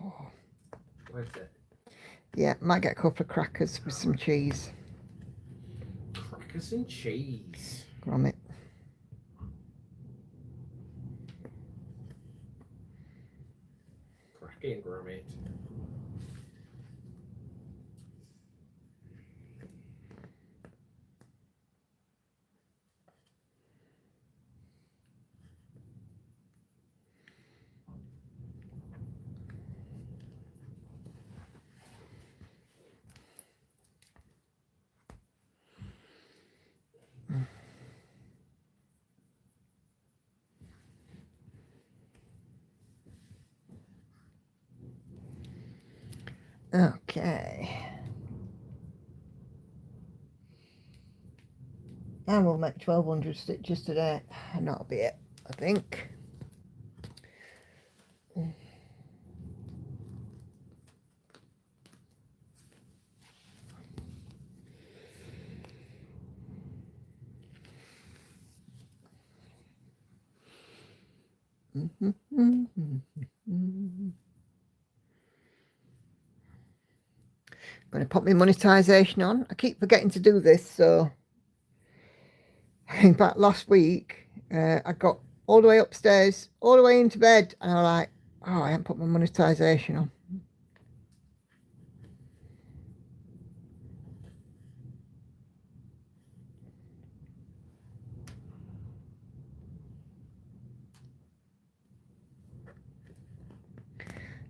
Oh. Where's it? Yeah, might get a couple of crackers with some cheese. Crackers and cheese. Grommet. Cracky and grommet. Okay. And we'll make 1200 stitches today, and that'll be it, I think. Going to put my monetization on. I keep forgetting to do this, so in fact last week I got all the way upstairs, all the way into bed, and I was like, oh, I haven't put my monetization on.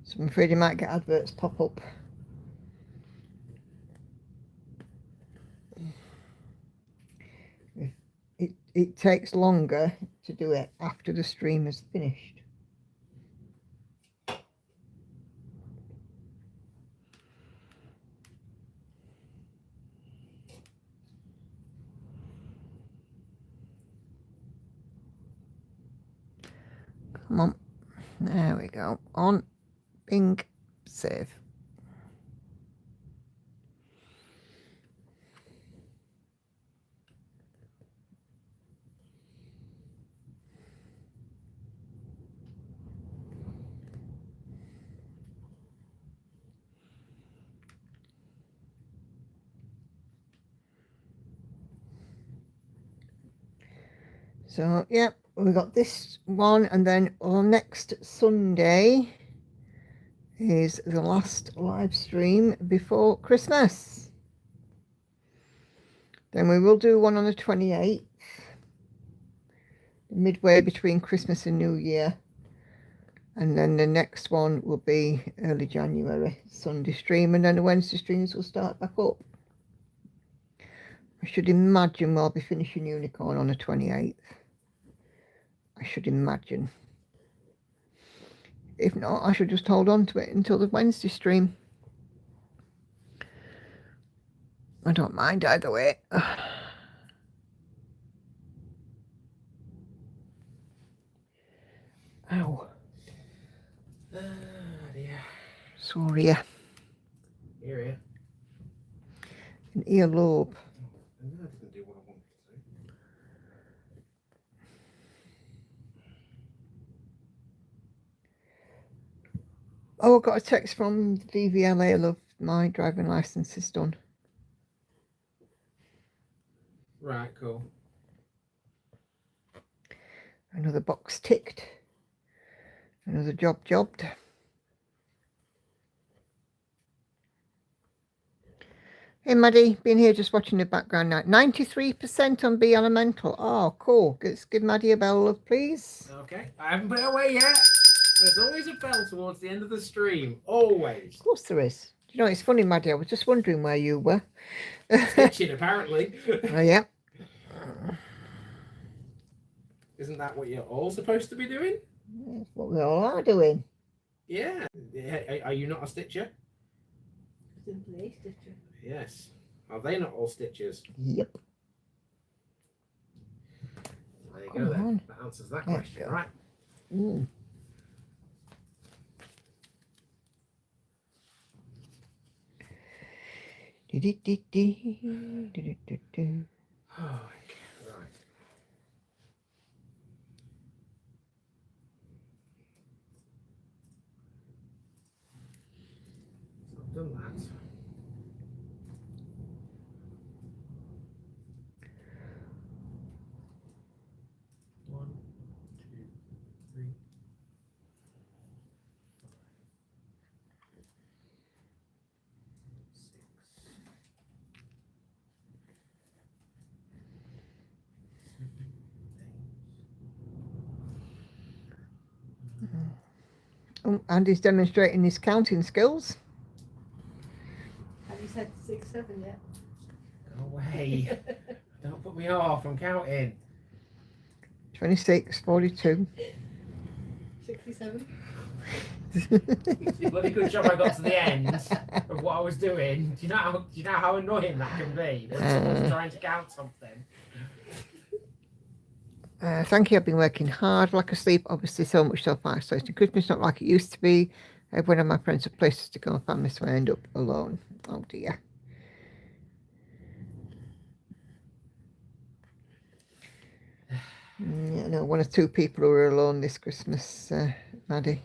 So I'm afraid you might get adverts pop up. It takes longer to do it after the stream is finished. Come on. There we go. On. Bing. Save. So, yeah, we got this one, and then on next Sunday is the last live stream before Christmas. Then we will do one on the 28th, midway between Christmas and New Year. And then the next one will be early January, Sunday stream, and then the Wednesday streams will start back up. I should imagine we'll be finishing Unicorn on the 28th. I should imagine. If not, I should just hold on to it until the Wednesday stream. I don't mind either way. Ow. Dear. Sorry. Here. An earlobe. I didn't do what I wanted to do. Oh, I got a text from the DVLA. Love, my driving license is done. Right, cool. Another box ticked. Another job jobbed. Hey Maddie, been here just watching the background now. 93% on Be Elemental. Oh, cool. Let's give Maddie a bell, love, please. Okay, I haven't put it away yet. There's always a bell towards the end of the stream. Always. Of course there is. You know, it's funny, Maddie. I was just wondering where you were. Stitching, apparently. Oh, yeah. Isn't that what you're all supposed to be doing? That's what we all are doing. Yeah. Are you not a stitcher? Simply a stitcher. Yes. Are they not all stitchers? Yep. There you go then. That answers that question, right? Mm. Oh, right. So I've done that. One, two, three, five, six. Oh, Andy's demonstrating his counting skills. Have you said 6, 7 yet? Go away. Don't put me off. I'm counting. 26, 42. 67. Bloody good job I got to the end of what I was doing. Do you know how annoying that can be when someone's trying to count something? Thank you. I've been working hard, like a sleep. Obviously, so much self-isolation. Christmas not like it used to be. One of my friends have places to go and family, so I end up alone. Oh dear. Yeah, no, one or two people who are alone this Christmas, Maddie.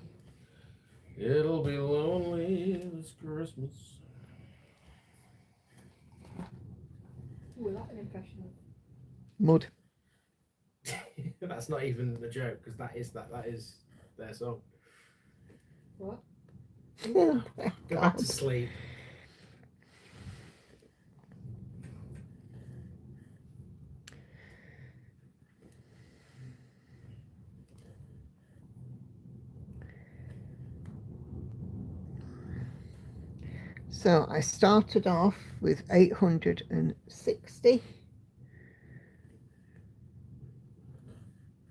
It'll be lonely this Christmas. Ooh, that's an impression of. Mud. That's not even a joke, because that is their song. What? Oh, Go back to sleep. So I started off with 860.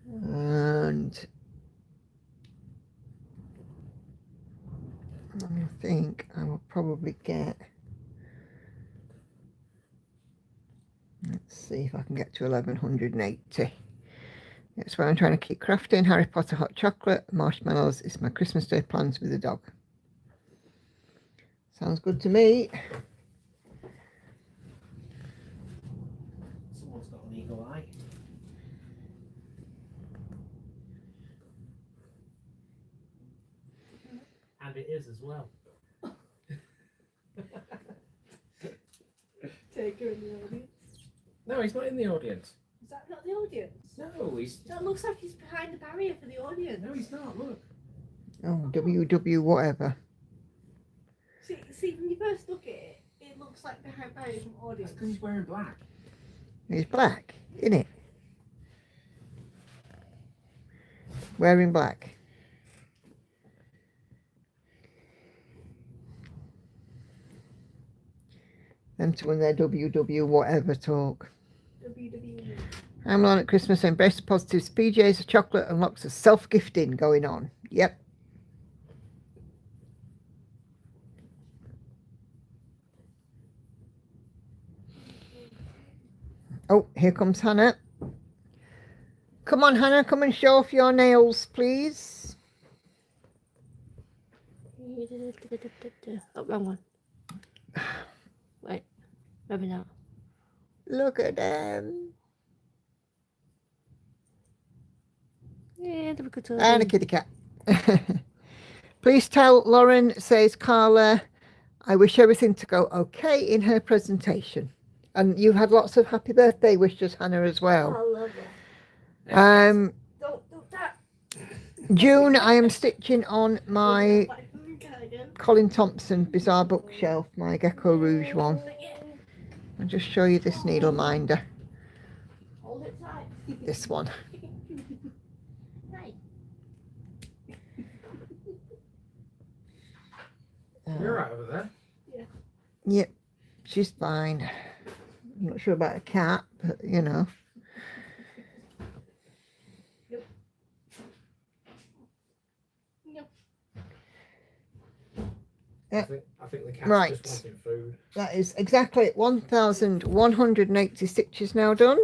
And I think I will probably get, let's see if I can get to 1180. That's where I'm trying to keep crafting. Harry Potter hot chocolate, marshmallows is my Christmas Day plans with the dog. Sounds good to me. Someone's got an eagle eye. And it is as well. Take her in the audience. No, he's not in the audience. Is that not the audience? No, he's. That looks like he's behind the barrier for the audience. No, he's not. Look. Oh, WW whatever. See, when you first look at it, it looks like behind barrier from That's audience. because he's wearing black. He's black, isn't it? Wearing black. Them two and their WW whatever talk. WWE. I'm on at Christmas, embrace the positives. PJs, chocolate, and lots of self-gifting going on. Yep. Oh, here comes Hannah. Come on, Hannah, come and show off your nails, please. Oh, wrong one. Wait, maybe not. Look at them. Yeah, the good And a kitty cat. Please tell Lauren, says Carla, I wish everything to go okay in her presentation. And you had lots of happy birthday wishes, Hannah, as well. I love it. Um, Don't June, I am stitching on my Colin Thompson Bizarre Bookshelf, my Gecko Rouge one. I'll just show you this needle minder. Hold it tight. This one. You're right over there. Yep, she's fine. I'm not sure about a cat, but you know. I think the cat's Right. just wanting food. That is exactly 1,180 stitches now done.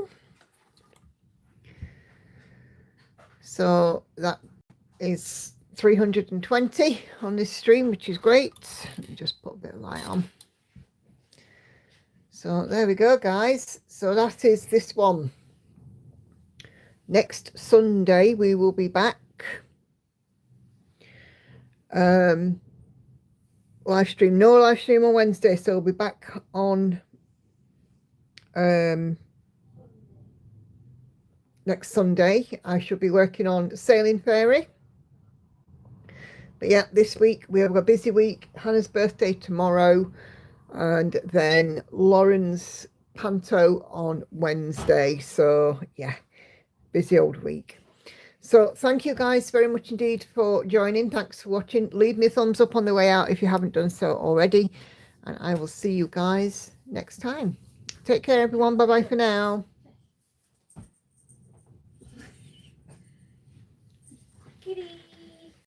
So that is 320 on this stream, which is great. Let me just put a bit of light on. So there we go, guys. So that is this one. Next Sunday we will be back. Live stream, no live stream on Wednesday, so we'll be back on next Sunday. I shall be working on Sailing Fairy. But yeah, this week we have a busy week. Hannah's birthday tomorrow, and then Lauren's panto on Wednesday. So yeah, busy old week. So thank you guys very much indeed for joining. Thanks for watching. Leave me a thumbs up on the way out if you haven't done so already. And I will see you guys next time. Take care, everyone. Bye-bye for now.